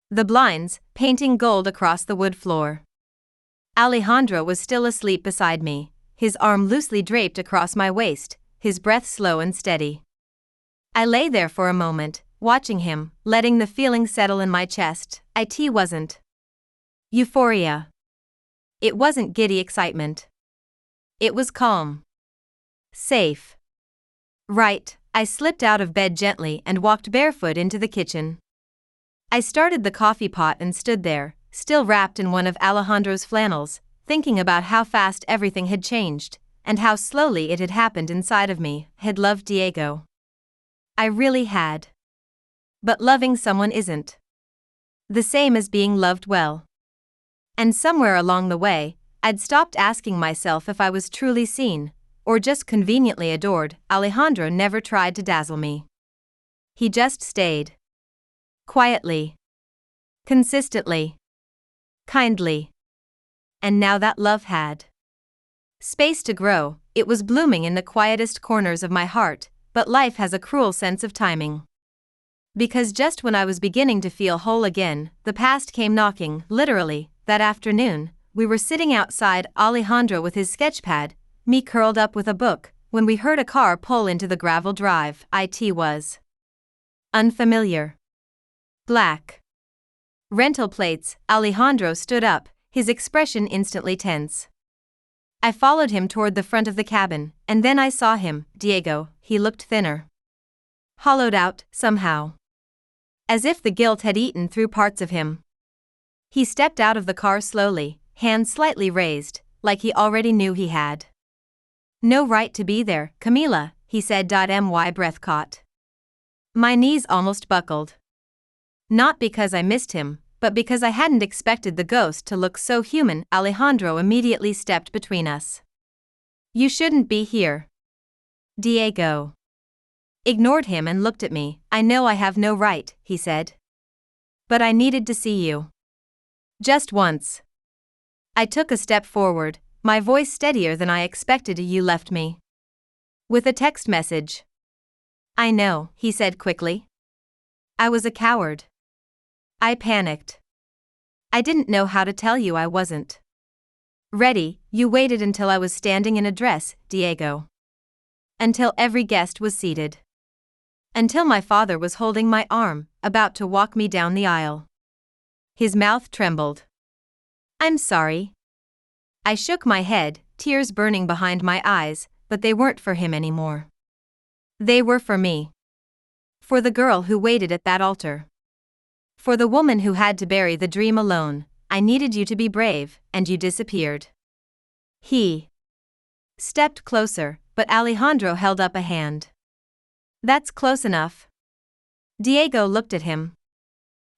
the blinds, painting gold across the wood floor. Alejandro was still asleep beside me, his arm loosely draped across my waist, his breath slow and steady. I lay there for a moment, watching him, letting the feeling settle in my chest. It wasn't Euphoria. It wasn't giddy excitement. It was calm. Safe. Right, I slipped out of bed gently and walked barefoot into the kitchen. I started the coffee pot and stood there, still wrapped in one of Alejandro's flannels, thinking about how fast everything had changed, and how slowly it had happened inside of me. Had loved Diego. I really had. But loving someone isn't the same as being loved well. And somewhere along the way, I'd stopped asking myself if I was truly seen, or just conveniently adored. Alejandro never tried to dazzle me. He just stayed. Quietly. Consistently. Kindly. And now that love had space to grow. It was blooming in the quietest corners of my heart, but life has a cruel sense of timing. Because just when I was beginning to feel whole again, the past came knocking. Literally, that afternoon, we were sitting outside, Alejandro with his sketchpad, me curled up with a book, when we heard a car pull into the gravel drive. It was unfamiliar. Black. Rental plates. Alejandro stood up, his expression instantly tense. I followed him toward the front of the cabin, and then I saw him, Diego. He looked thinner. Hollowed out, somehow. As if the guilt had eaten through parts of him. He stepped out of the car slowly, hands slightly raised, like he already knew he had no right to be there. Camila, he said. My breath caught. My knees almost buckled. Not because I missed him, but because I hadn't expected the ghost to look so human. Alejandro immediately stepped between us. You shouldn't be here. Diego ignored him and looked at me. I know I have no right, he said. But I needed to see you. Just once. I took a step forward, my voice steadier than I expected. You left me with a text message. I know, he said quickly. I was a coward. I panicked. I didn't know how to tell you I wasn't ready. You waited until I was standing in a dress, Diego. Until every guest was seated. Until my father was holding my arm, about to walk me down the aisle. His mouth trembled. I'm sorry. I shook my head, tears burning behind my eyes, but they weren't for him anymore. They were for me. For the girl who waited at that altar. For the woman who had to bury the dream alone. I needed you to be brave, and you disappeared. He stepped closer, but Alejandro held up a hand. That's close enough. Diego looked at him.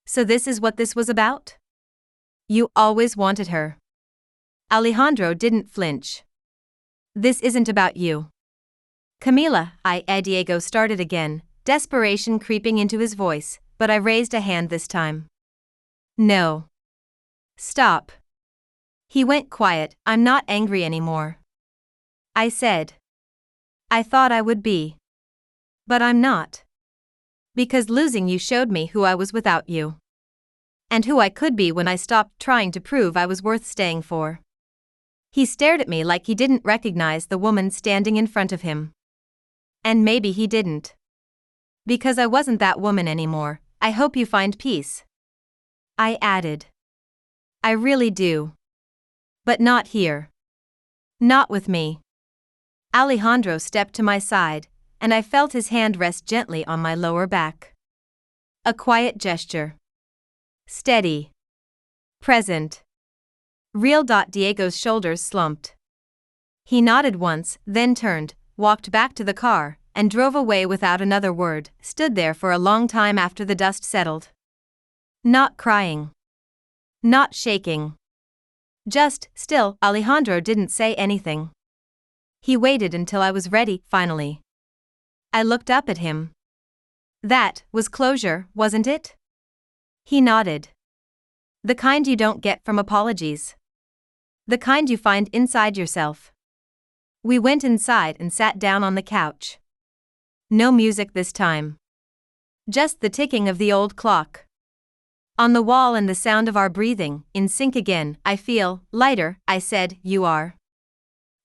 So this is what this was about? You always wanted her. Alejandro didn't flinch. This isn't about you. Camila, Diego started again, desperation creeping into his voice, but I raised a hand this time. No. Stop. He went quiet. I'm not angry anymore. I said. I thought I would be. But I'm not. Because losing you showed me who I was without you. And who I could be when I stopped trying to prove I was worth staying for. He stared at me like he didn't recognize the woman standing in front of him. And maybe he didn't. Because I wasn't that woman anymore. I hope you find peace. I added. I really do. But not here. Not with me. Alejandro stepped to my side, and I felt his hand rest gently on my lower back. A quiet gesture. Steady. Present. Real. Diego's shoulders slumped. He nodded once, then turned, walked back to the car, and drove away without another word. Stood there for a long time after the dust settled. Not crying. Not shaking. Just still. Alejandro didn't say anything. He waited until I was ready. Finally, I looked up at him. That was closure, wasn't it? He nodded. The kind you don't get from apologies. The kind you find inside yourself. We went inside and sat down on the couch. No music this time. Just the ticking of the old clock on the wall and the sound of our breathing, in sync again. I feel lighter, I said. You are.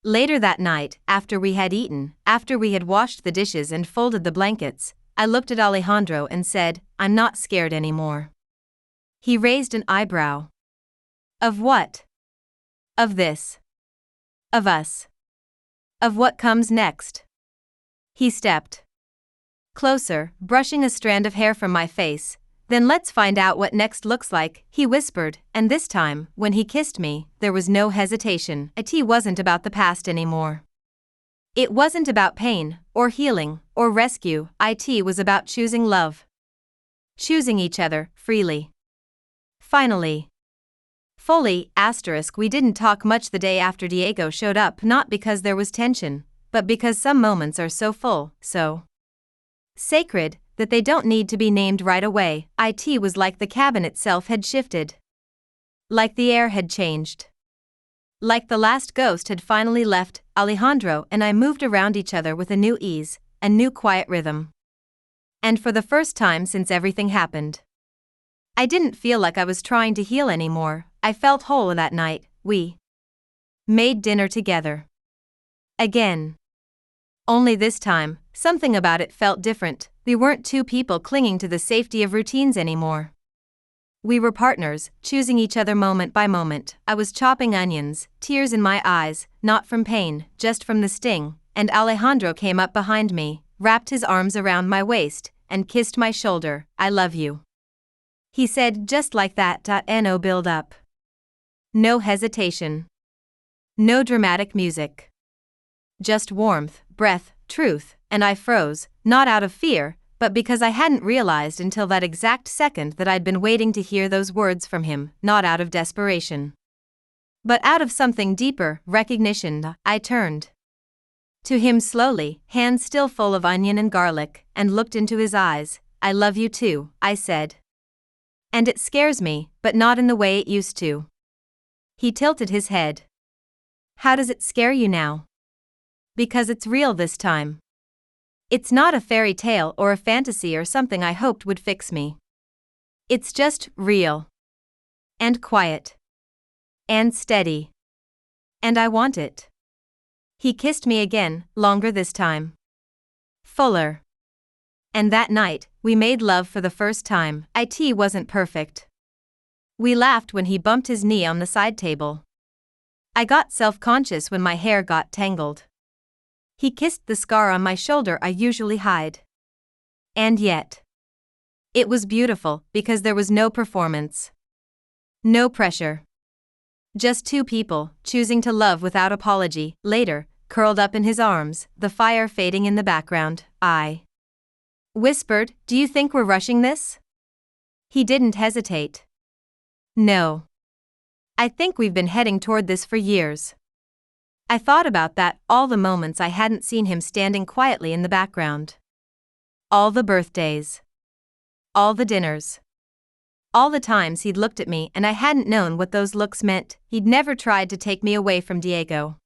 Later that night, after we had eaten, after we had washed the dishes and folded the blankets, I looked at Alejandro and said, I'm not scared anymore. He raised an eyebrow. Of what? Of this. Of us. Of what comes next. He stepped closer, brushing a strand of hair from my face. Then let's find out what next looks like, he whispered, and this time, when he kissed me, there was no hesitation. It wasn't about the past anymore. It wasn't about pain, or healing, or rescue. It was about choosing love. Choosing each other, freely. Finally. Fully, we didn't talk much the day after Diego showed up, not because there was tension, but because some moments are so full, so sacred, that they don't need to be named right away. It was like the cabin itself had shifted. Like the air had changed. Like the last ghost had finally left. Alejandro and I moved around each other with a new ease, a new quiet rhythm. And for the first time since everything happened, I didn't feel like I was trying to heal anymore. I felt whole that night. We made dinner together. Again. Only this time, something about it felt different. We weren't two people clinging to the safety of routines anymore. We were partners, choosing each other moment by moment. I was chopping onions, tears in my eyes, not from pain, just from the sting, and Alejandro came up behind me, wrapped his arms around my waist, and kissed my shoulder. I love you. He said just like that. No build up. No hesitation. No dramatic music. Just warmth, breath, truth, and I froze, not out of fear, but because I hadn't realized until that exact second that I'd been waiting to hear those words from him, not out of desperation, but out of something deeper, recognition. I turned to him slowly, hands still full of onion and garlic, and looked into his eyes. I love you too, I said. And it scares me, but not in the way it used to. He tilted his head. How does it scare you now? Because it's real this time. It's not a fairy tale or a fantasy or something I hoped would fix me. It's just real. And quiet. And steady. And I want it. He kissed me again, longer this time. Fuller. And that night, we made love for the first time. It wasn't perfect. We laughed when he bumped his knee on the side table. I got self-conscious when my hair got tangled. He kissed the scar on my shoulder I usually hide. And yet, it was beautiful because there was no performance. No pressure. Just two people, choosing to love without apology. Later, curled up in his arms, the fire fading in the background, I whispered, "Do you think we're rushing this?" He didn't hesitate. No. I think we've been heading toward this for years. I thought about that, all the moments I hadn't seen him standing quietly in the background. All the birthdays. All the dinners. All the times he'd looked at me and I hadn't known what those looks meant. He'd never tried to take me away from Diego.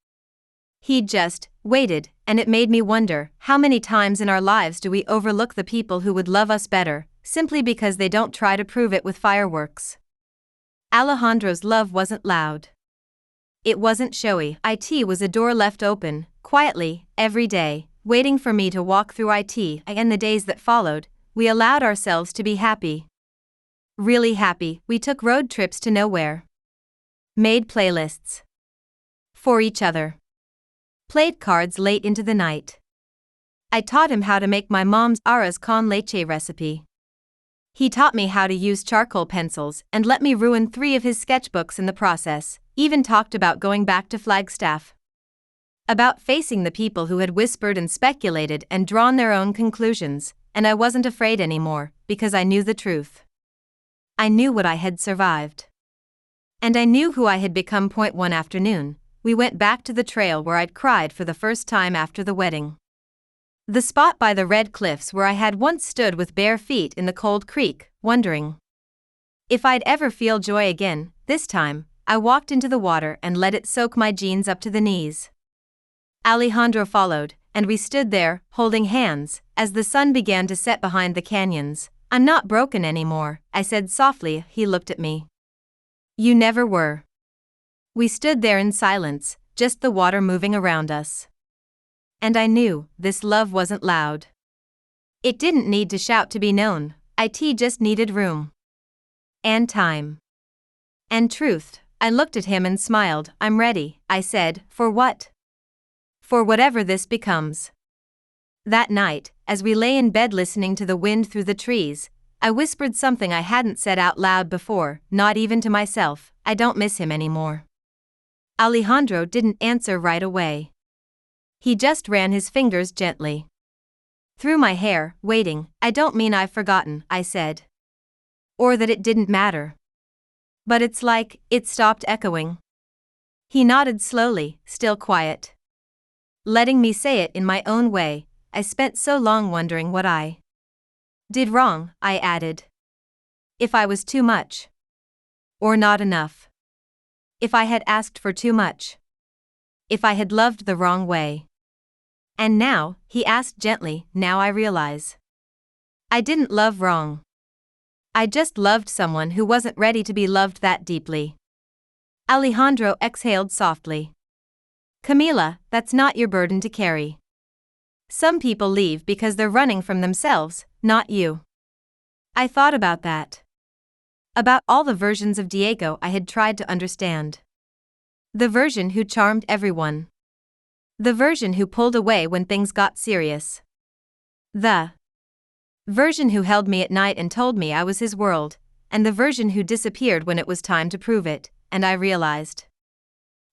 He'd just waited, and it made me wonder, how many times in our lives do we overlook the people who would love us better, simply because they don't try to prove it with fireworks? Alejandro's love wasn't loud. It wasn't showy. It was a door left open, quietly, every day, waiting for me to walk through it. In the days that followed, we allowed ourselves to be happy. Really happy. We took road trips to nowhere. Made playlists. For each other. Played cards late into the night. I taught him how to make my mom's arroz con leche recipe. He taught me how to use charcoal pencils and let me ruin 3 of his sketchbooks in the process. Even talked about going back to Flagstaff. About facing the people who had whispered and speculated and drawn their own conclusions, and I wasn't afraid anymore, because I knew the truth. I knew what I had survived. And I knew who I had become. One afternoon, we went back to the trail where I'd cried for the first time after the wedding. The spot by the red cliffs where I had once stood with bare feet in the cold creek, wondering if I'd ever feel joy again. This time, I walked into the water and let it soak my jeans up to the knees. Alejandro followed, and we stood there, holding hands, as the sun began to set behind the canyons. "I'm not broken anymore," I said softly. He looked at me. "You never were." We stood there in silence, just the water moving around us. And I knew, this love wasn't loud. It didn't need to shout to be known. It just needed room. And time. And truth. I looked at him and smiled. I'm ready, I said. For what? For whatever this becomes. That night, as we lay in bed listening to the wind through the trees, I whispered something I hadn't said out loud before, not even to myself. I don't miss him anymore. Alejandro didn't answer right away. He just ran his fingers gently through my hair, waiting. I don't mean I've forgotten, I said. Or that it didn't matter. But it's like, it stopped echoing. He nodded slowly, still quiet. Letting me say it in my own way. I spent so long wondering what I did wrong, I added. If I was too much. Or not enough. If I had asked for too much. If I had loved the wrong way. And now, he asked gently, now I realize. I didn't love wrong. I just loved someone who wasn't ready to be loved that deeply. Alejandro exhaled softly. Camila, that's not your burden to carry. Some people leave because they're running from themselves, not you. I thought about that. About all the versions of Diego I had tried to understand. The version who charmed everyone. The version who pulled away when things got serious. The version who held me at night and told me I was his world, and the version who disappeared when it was time to prove it, and I realized.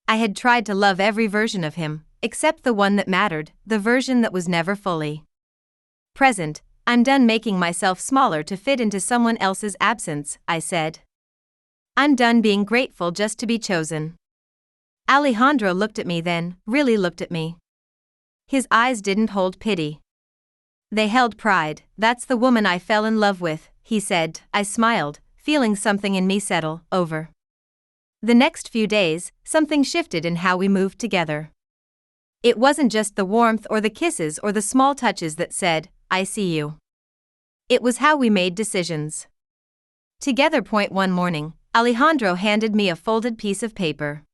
I had tried to love every version of him, except the one that mattered, the version that was never fully present. I'm done making myself smaller to fit into someone else's absence, I said. I'm done being grateful just to be chosen. Alejandro looked at me then, really looked at me. His eyes didn't hold pity. They held pride. That's the woman I fell in love with, he said. I smiled, feeling something in me settle over. The next few days, something shifted in how we moved together. It wasn't just the warmth or the kisses or the small touches that said, I see you. It was how we made decisions. Together. One morning, Alejandro handed me a folded piece of paper.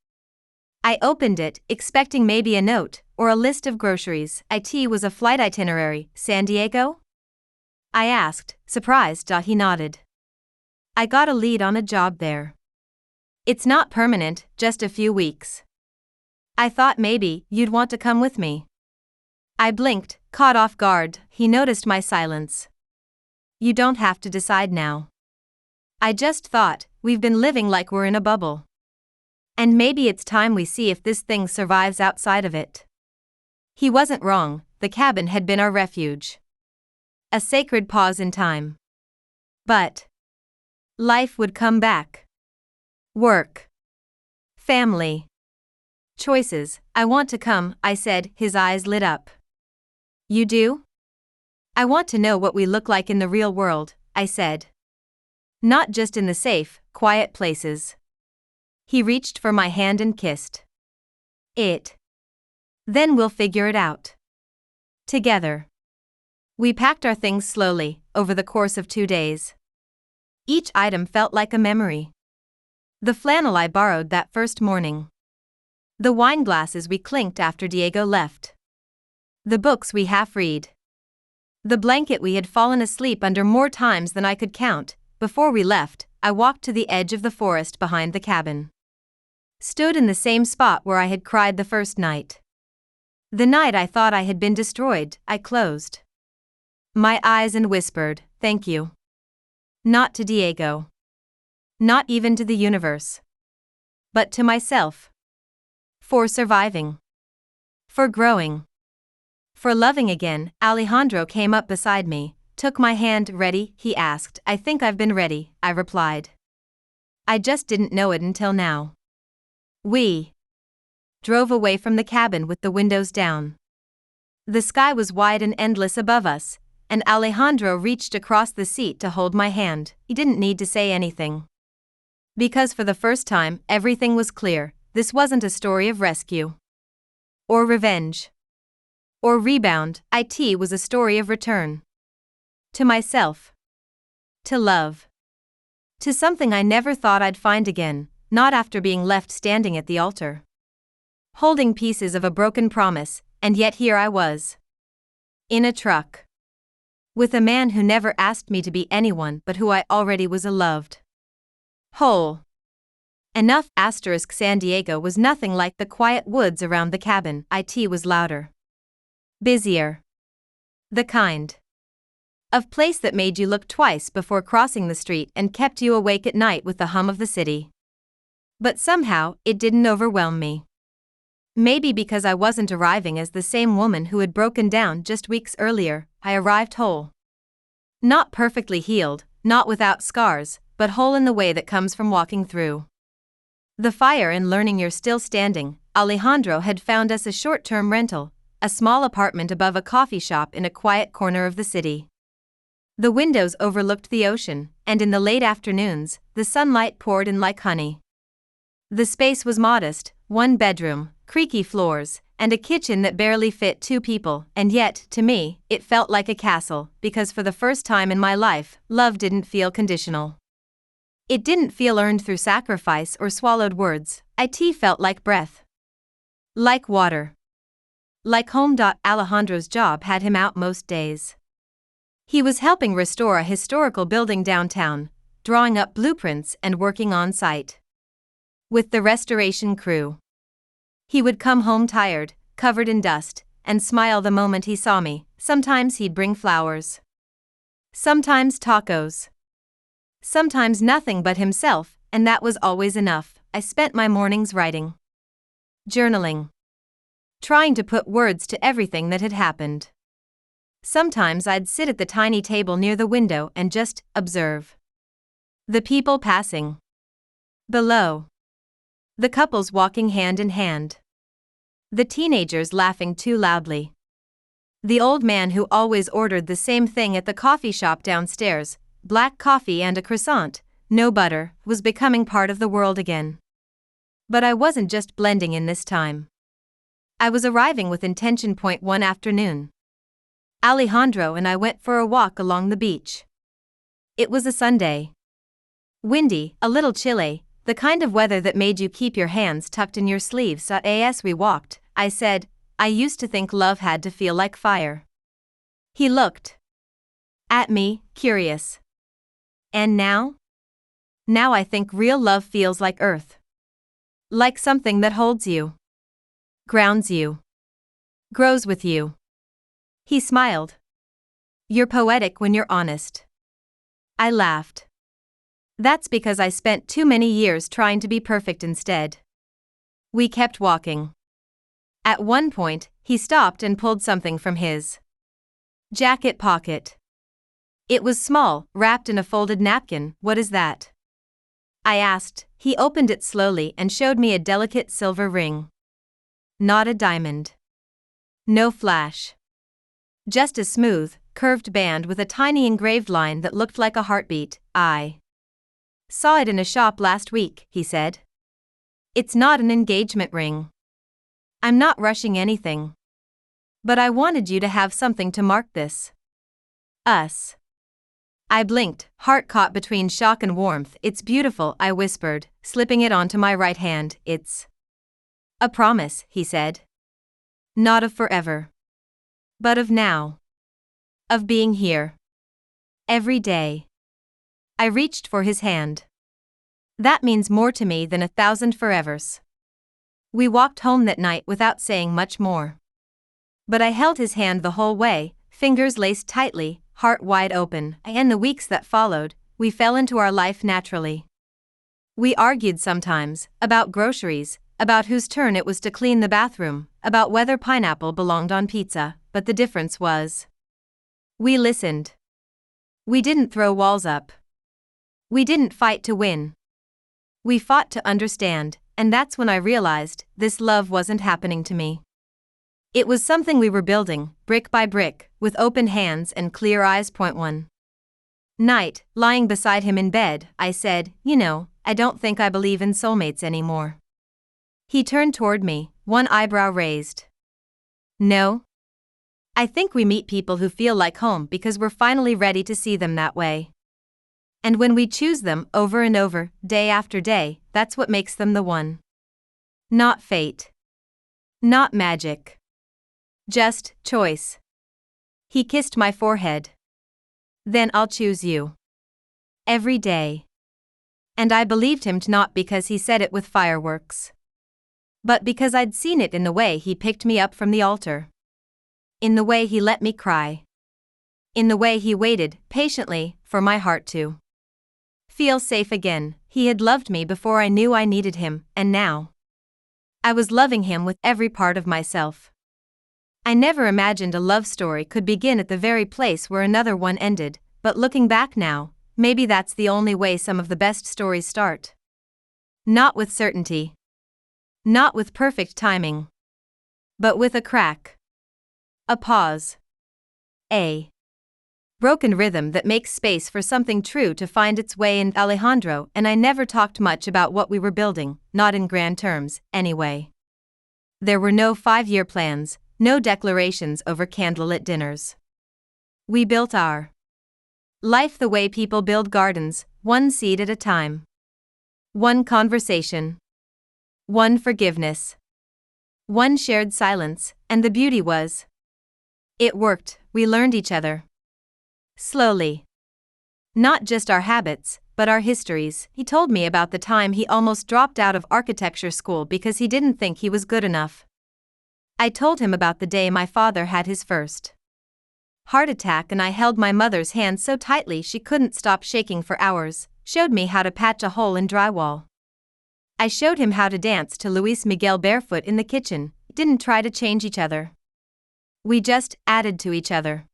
I opened it, expecting maybe a note, or a list of groceries. It was a flight itinerary. San Diego? I asked, surprised. He nodded. I got a lead on a job there. It's not permanent, just a few weeks. I thought maybe you'd want to come with me. I blinked, caught off guard. He noticed my silence. You don't have to decide now. I just thought, we've been living like we're in a bubble. And maybe it's time we see if this thing survives outside of it. He wasn't wrong, the cabin had been our refuge. A sacred pause in time. But life would come back. Work. Family. Choices. I want to come, I said. His eyes lit up. You do? I want to know what we look like in the real world, I said. Not just in the safe, quiet places. He reached for my hand and kissed it. Then we'll figure it out. Together. We packed our things slowly, over the course of 2 days. Each item felt like a memory. The flannel I borrowed that first morning. The wine glasses we clinked after Diego left. The books we half-read. The blanket we had fallen asleep under more times than I could count. Before we left, I walked to the edge of the forest behind the cabin. Stood in the same spot where I had cried the first night. The night I thought I had been destroyed. I closed my eyes and whispered, thank you. Not to Diego. Not even to the universe. But to myself. For surviving. For growing. For loving again. Alejandro came up beside me, took my hand. Ready? He asked. I think I've been ready, I replied. I just didn't know it until now. We drove away from the cabin with the windows down. The sky was wide and endless above us, and Alejandro reached across the seat to hold my hand. He didn't need to say anything. Because for the first time, everything was clear. This wasn't a story of rescue. Or revenge. Or rebound. It was a story of return. To myself. To love. To something I never thought I'd find again, not after being left standing at the altar. Holding pieces of a broken promise, and yet here I was. In a truck. With a man who never asked me to be anyone but who I already was loved. Whole. Enough. San Diego was nothing like the quiet woods around the cabin. It was louder. Busier. The kind of place that made you look twice before crossing the street and kept you awake at night with the hum of the city. But somehow, it didn't overwhelm me. Maybe because I wasn't arriving as the same woman who had broken down just weeks earlier. I arrived whole. Not perfectly healed, not without scars, but whole in the way that comes from walking through the fire and learning you're still standing. Alejandro had found us a short-term rental, a small apartment above a coffee shop in a quiet corner of the city. The windows overlooked the ocean, and in the late afternoons, the sunlight poured in like honey. The space was modest, one bedroom, creaky floors, and a kitchen that barely fit 2 people, and yet, to me, it felt like a castle, because for the first time in my life, love didn't feel conditional. It didn't feel earned through sacrifice or swallowed words. It felt like breath. Like water. Like home. Alejandro's job had him out most days. He was helping restore a historical building downtown, drawing up blueprints and working on site with the restoration crew. He would come home tired, covered in dust, and smile the moment he saw me. Sometimes he'd bring flowers. Sometimes tacos. Sometimes nothing but himself, and that was always enough. I spent my mornings writing. Journaling. Trying to put words to everything that had happened. Sometimes I'd sit at the tiny table near the window and just observe the people passing below. The couples walking hand in hand. The teenagers laughing too loudly. The old man who always ordered the same thing at the coffee shop downstairs, black coffee and a croissant, no butter, was becoming part of the world again. But I wasn't just blending in this time. I was arriving with intention. One afternoon, Alejandro and I went for a walk along the beach. It was a Sunday. Windy, a little chilly, the kind of weather that made you keep your hands tucked in your sleeves. As we walked, I said, I used to think love had to feel like fire. He looked at me, curious. And now? Now I think real love feels like earth. Like something that holds you. Grounds you. Grows with you. He smiled. You're poetic when you're honest. I laughed. That's because I spent too many years trying to be perfect instead. We kept walking. At one point, he stopped and pulled something from his jacket pocket. It was small, wrapped in a folded napkin. What is that? I asked. He opened it slowly and showed me a delicate silver ring. Not a diamond. No flash. Just a smooth, curved band with a tiny engraved line that looked like a heartbeat. I saw it in a shop last week, he said. It's not an engagement ring. I'm not rushing anything. But I wanted you to have something to mark this. Us. I blinked, heart caught between shock and warmth. It's beautiful, I whispered, slipping it onto my right hand. It's a promise, he said. Not of forever. But of now. Of being here. Every day. I reached for his hand. That means more to me than 1,000 forevers. We walked home that night without saying much more. But I held his hand the whole way, fingers laced tightly, heart wide open. And the weeks that followed, we fell into our life naturally. We argued sometimes, about groceries, about whose turn it was to clean the bathroom, about whether pineapple belonged on pizza, but the difference was we listened. We didn't throw walls up. We didn't fight to win. We fought to understand, and that's when I realized this love wasn't happening to me. It was something we were building, brick by brick, with open hands and clear eyes. One night, lying beside him in bed, I said, I don't think I believe in soulmates anymore. He turned toward me, one eyebrow raised. No? I think we meet people who feel like home because we're finally ready to see them that way. And when we choose them over and over, day after day, that's what makes them the one. Not fate. Not magic. Just choice. He kissed my forehead. Then I'll choose you. Every day. And I believed him not because he said it with fireworks, but because I'd seen it in the way he picked me up from the altar. In the way he let me cry. In the way he waited, patiently, for my heart to feel safe again. He had loved me before I knew I needed him, and now I was loving him with every part of myself. I never imagined a love story could begin at the very place where another one ended, but looking back now, maybe that's the only way some of the best stories start. Not with certainty. Not with perfect timing. But with a crack. A pause. A broken rhythm that makes space for something true to find its way in. Alejandro and I never talked much about what we were building, not in grand terms, anyway. There were no 5-year plans, no declarations over candlelit dinners. We built our life the way people build gardens, one seed at a time. One conversation. One forgiveness. One shared silence, and the beauty was, it worked. We learned each other. Slowly. Not just our habits, but our histories. He told me about the time he almost dropped out of architecture school because he didn't think he was good enough. I told him about the day my father had his first heart attack and I held my mother's hand so tightly she couldn't stop shaking for hours, showed me how to patch a hole in drywall. I showed him how to dance to Luis Miguel barefoot in the kitchen, didn't try to change each other. We just added to each other.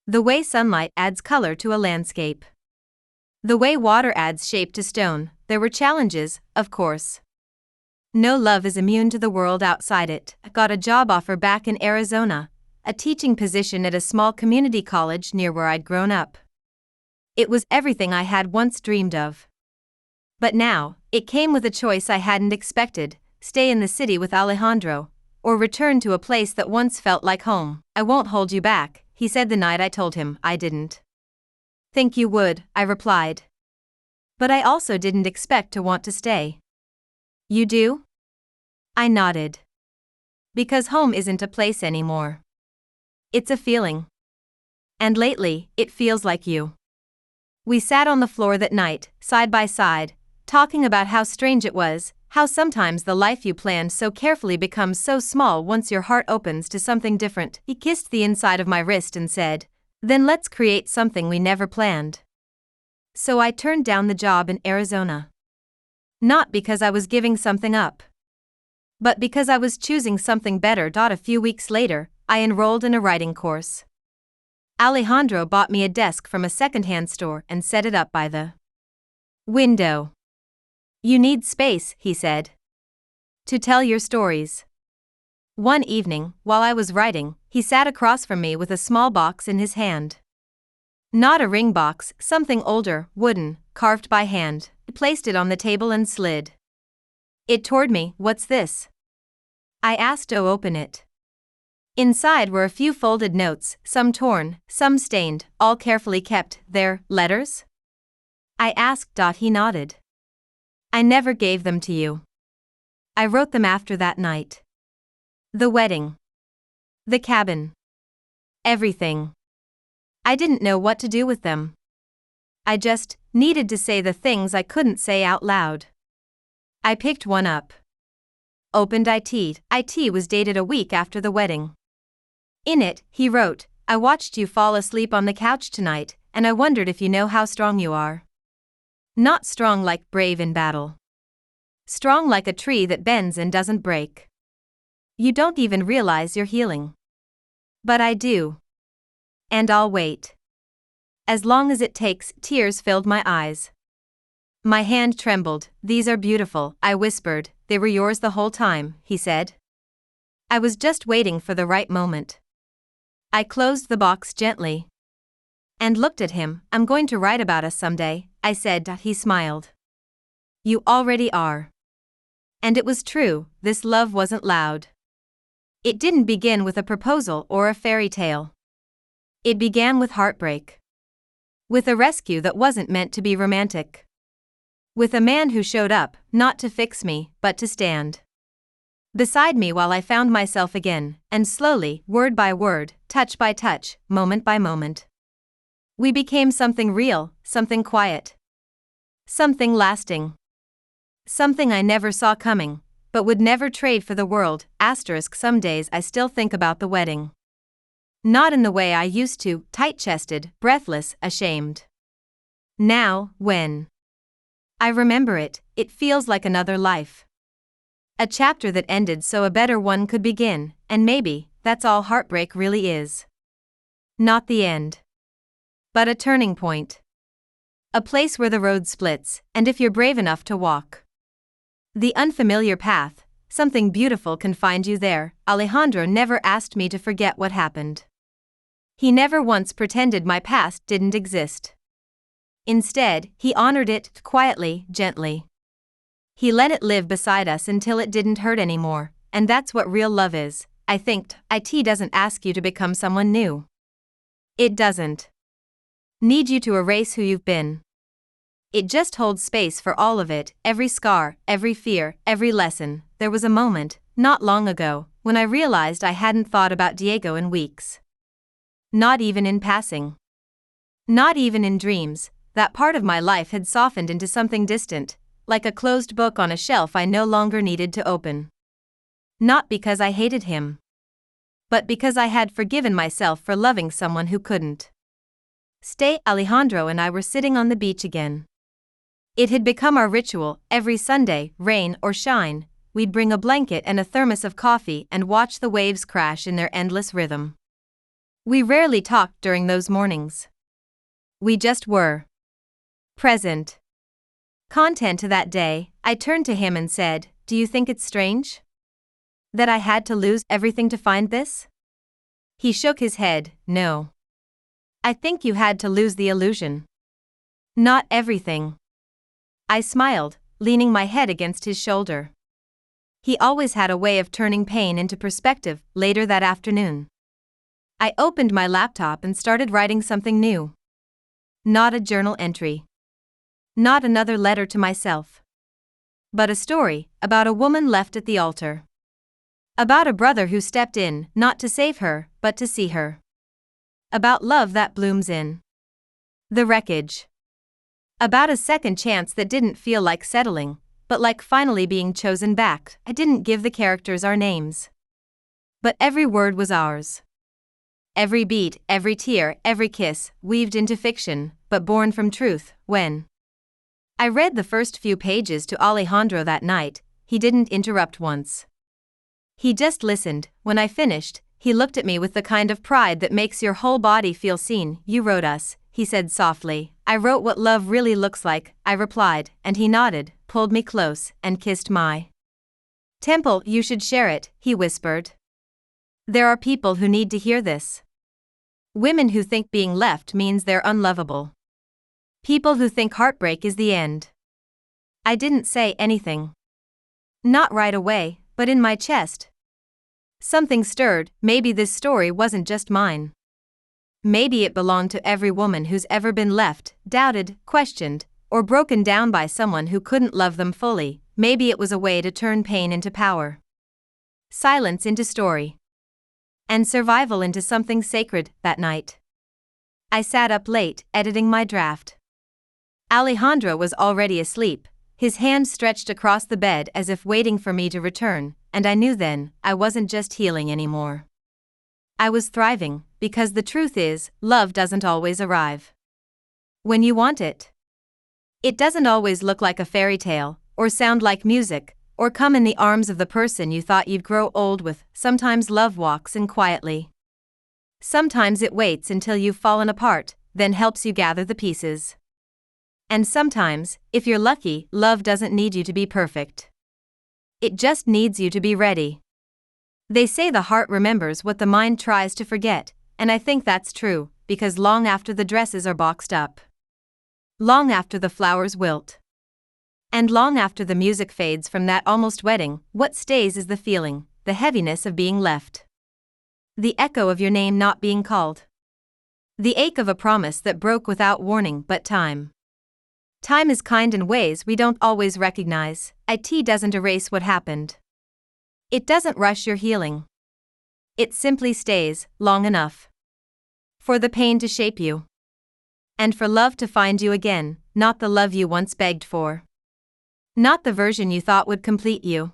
The way sunlight adds color to a landscape. The way water adds shape to stone. There were challenges, of course. No love is immune to the world outside it. I got a job offer back in Arizona, a teaching position at a small community college near where I'd grown up. It was everything I had once dreamed of. But now, it came with a choice I hadn't expected: stay in the city with Alejandro, or return to a place that once felt like home. I won't hold you back, he said the night I told him I didn't think you would, I replied. But I also didn't expect to want to stay. You do? I nodded. Because home isn't a place anymore. It's a feeling. And lately, it feels like you. We sat on the floor that night, side by side, talking about how strange it was, how sometimes the life you planned so carefully becomes so small once your heart opens to something different. He kissed the inside of my wrist and said, "Then let's create something we never planned." So I turned down the job in Arizona. Not because I was giving something up, but because I was choosing something better. A few weeks later, I enrolled in a writing course. Alejandro bought me a desk from a secondhand store and set it up by the window. You need space, he said, to tell your stories. One evening, while I was writing, he sat across from me with a small box in his hand. Not a ring box, something older, wooden, carved by hand. He placed it on the table and slid it toward me. "What's this?" I asked. "Oh, open it." Inside were a few folded notes, some torn, some stained, all carefully kept. "They're letters?" I asked. He nodded. "I never gave them to you. I wrote them after that night. The wedding. The cabin. Everything. I didn't know what to do with them. I just needed to say the things I couldn't say out loud." I picked one up. Opened it. It was dated a week after the wedding. In it, he wrote, "I watched you fall asleep on the couch tonight, and I wondered if you know how strong you are. Not strong like brave in battle. Strong like a tree that bends and doesn't break. You don't even realize you're healing. But I do. And I'll wait. As long as it takes." Tears filled my eyes. My hand trembled. "These are beautiful," I whispered. "They were yours the whole time," he said. I was just waiting for the right moment. I closed the box gently and looked at him. "I'm going to write about us someday," I said. He smiled. "You already are." And it was true. This love wasn't loud. It didn't begin with a proposal or a fairy tale. It began with heartbreak. With a rescue that wasn't meant to be romantic. With a man who showed up, not to fix me, but to stand beside me while I found myself again, and slowly, word by word, touch by touch, moment by moment, we became something real, something quiet. Something lasting. Something I never saw coming, but would never trade for the world. Some days I still think about the wedding. Not in the way I used to, tight-chested, breathless, ashamed. Now, when I remember it, it feels like another life. A chapter that ended so a better one could begin, and maybe that's all heartbreak really is. Not the end, but a turning point. A place where the road splits, and if you're brave enough to walk the unfamiliar path, something beautiful can find you there. Alejandro never asked me to forget what happened. He never once pretended my past didn't exist. Instead, he honored it quietly, gently. He let it live beside us until it didn't hurt anymore, and that's what real love is. I think it doesn't ask you to become someone new. It doesn't need you to erase who you've been. It just holds space for all of it, every scar, every fear, every lesson. There was a moment, not long ago, when I realized I hadn't thought about Diego in weeks. Not even in passing. Not even in dreams. That part of my life had softened into something distant, like a closed book on a shelf I no longer needed to open. Not because I hated him, but because I had forgiven myself for loving someone who couldn't stay. Alejandro and I were sitting on the beach again. It had become our ritual. Every Sunday, rain or shine, we'd bring a blanket and a thermos of coffee and watch the waves crash in their endless rhythm. We rarely talked during those mornings. We just were present. Content to that day, I turned to him and said, "Do you think it's strange that I had to lose everything to find this?" He shook his head. "No. I think you had to lose the illusion. Not everything." I smiled, leaning my head against his shoulder. He always had a way of turning pain into perspective. Later that afternoon, I opened my laptop and started writing something new. Not a journal entry. Not another letter to myself. But a story about a woman left at the altar. About a brother who stepped in, not to save her, but to see her. About love that blooms in the wreckage. About a second chance that didn't feel like settling, but like finally being chosen back. I didn't give the characters our names, but every word was ours. Every beat, every tear, every kiss, weaved into fiction, but born from truth. When I read the first few pages to Alejandro that night, he didn't interrupt once. He just listened. When I finished, he looked at me with the kind of pride that makes your whole body feel seen. "You wrote us," he said softly. "I wrote what love really looks like," I replied, and he nodded, pulled me close, and kissed my temple. "You should share it," he whispered. "There are people who need to hear this. Women who think being left means they're unlovable. People who think heartbreak is the end." I didn't say anything. Not right away, but in my chest. Something stirred. Maybe this story wasn't just mine. Maybe it belonged to every woman who's ever been left, doubted, questioned, or broken down by someone who couldn't love them fully. Maybe it was a way to turn pain into power, silence into story, and survival into something sacred. That night, I sat up late, editing my draft. Alejandro was already asleep, his hand stretched across the bed as if waiting for me to return, and I knew then, I wasn't just healing anymore. I was thriving, because the truth is, love doesn't always arrive when you want it. It doesn't always look like a fairy tale, or sound like music, or come in the arms of the person you thought you'd grow old with. Sometimes love walks in quietly. Sometimes it waits until you've fallen apart, then helps you gather the pieces. And sometimes, if you're lucky, love doesn't need you to be perfect. It just needs you to be ready. They say the heart remembers what the mind tries to forget, and I think that's true, because long after the dresses are boxed up, long after the flowers wilt, and long after the music fades from that almost wedding, what stays is the feeling, the heaviness of being left. The echo of your name not being called. The ache of a promise that broke without warning. But time is kind in ways we don't always recognize. It doesn't erase what happened. It doesn't rush your healing. It simply stays long enough for the pain to shape you, and for love to find you again, not the love you once begged for. Not the version you thought would complete you.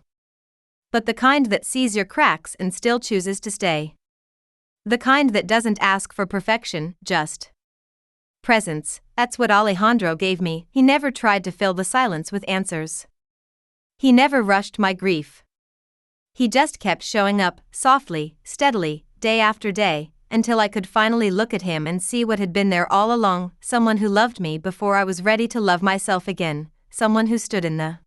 But the kind that sees your cracks and still chooses to stay. The kind that doesn't ask for perfection, just presence. That's what Alejandro gave me. He never tried to fill the silence with answers. He never rushed my grief. He just kept showing up, softly, steadily, day after day, until I could finally look at him and see what had been there all along, someone who loved me before I was ready to love myself again, someone who stood in the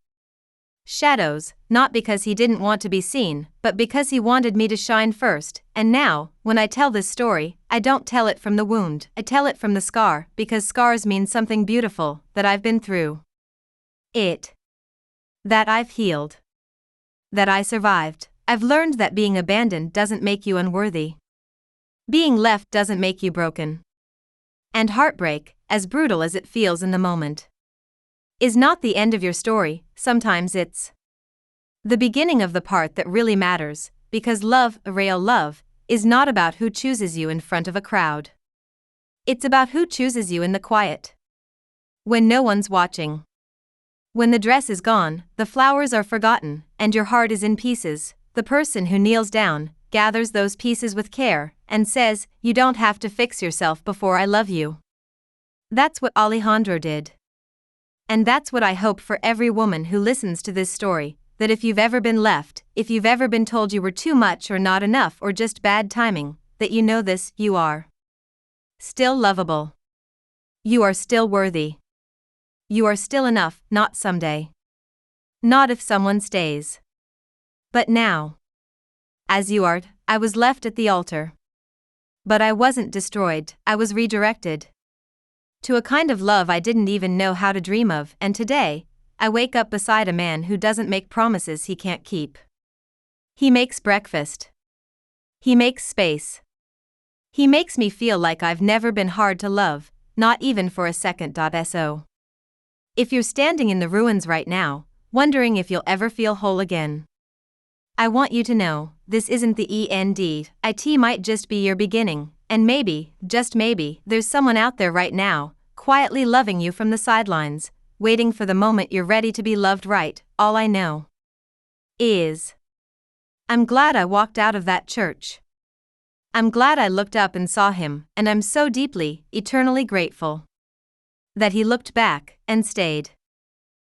shadows, not because he didn't want to be seen, but because he wanted me to shine first. And now, when I tell this story, I don't tell it from the wound, I tell it from the scar, because scars mean something beautiful, that I've been through it. That I've healed. That I survived. I've learned that being abandoned doesn't make you unworthy. Being left doesn't make you broken. And heartbreak, as brutal as it feels in the moment, is not the end of your story. Sometimes it's the beginning of the part that really matters, because love, real love, is not about who chooses you in front of a crowd. It's about who chooses you in the quiet. When no one's watching. When the dress is gone, the flowers are forgotten, and your heart is in pieces, the person who kneels down, gathers those pieces with care, and says, "You don't have to fix yourself before I love you." That's what Alejandro did. And that's what I hope for every woman who listens to this story, that if you've ever been left, if you've ever been told you were too much or not enough or just bad timing, that you know this: you are still lovable. You are still worthy. You are still enough, not someday. Not if someone stays. But now. As you are, I was left at the altar. But I wasn't destroyed, I was redirected. To a kind of love I didn't even know how to dream of, and today, I wake up beside a man who doesn't make promises he can't keep. He makes breakfast. He makes space. He makes me feel like I've never been hard to love, not even for a second. So. If you're standing in the ruins right now, wondering if you'll ever feel whole again, I want you to know, this isn't the end. It might just be your beginning, and maybe, just maybe, there's someone out there right now, quietly loving you from the sidelines, waiting for the moment you're ready to be loved right. All I know is, I'm glad I walked out of that church. I'm glad I looked up and saw him, and I'm so deeply, eternally grateful that he looked back and stayed.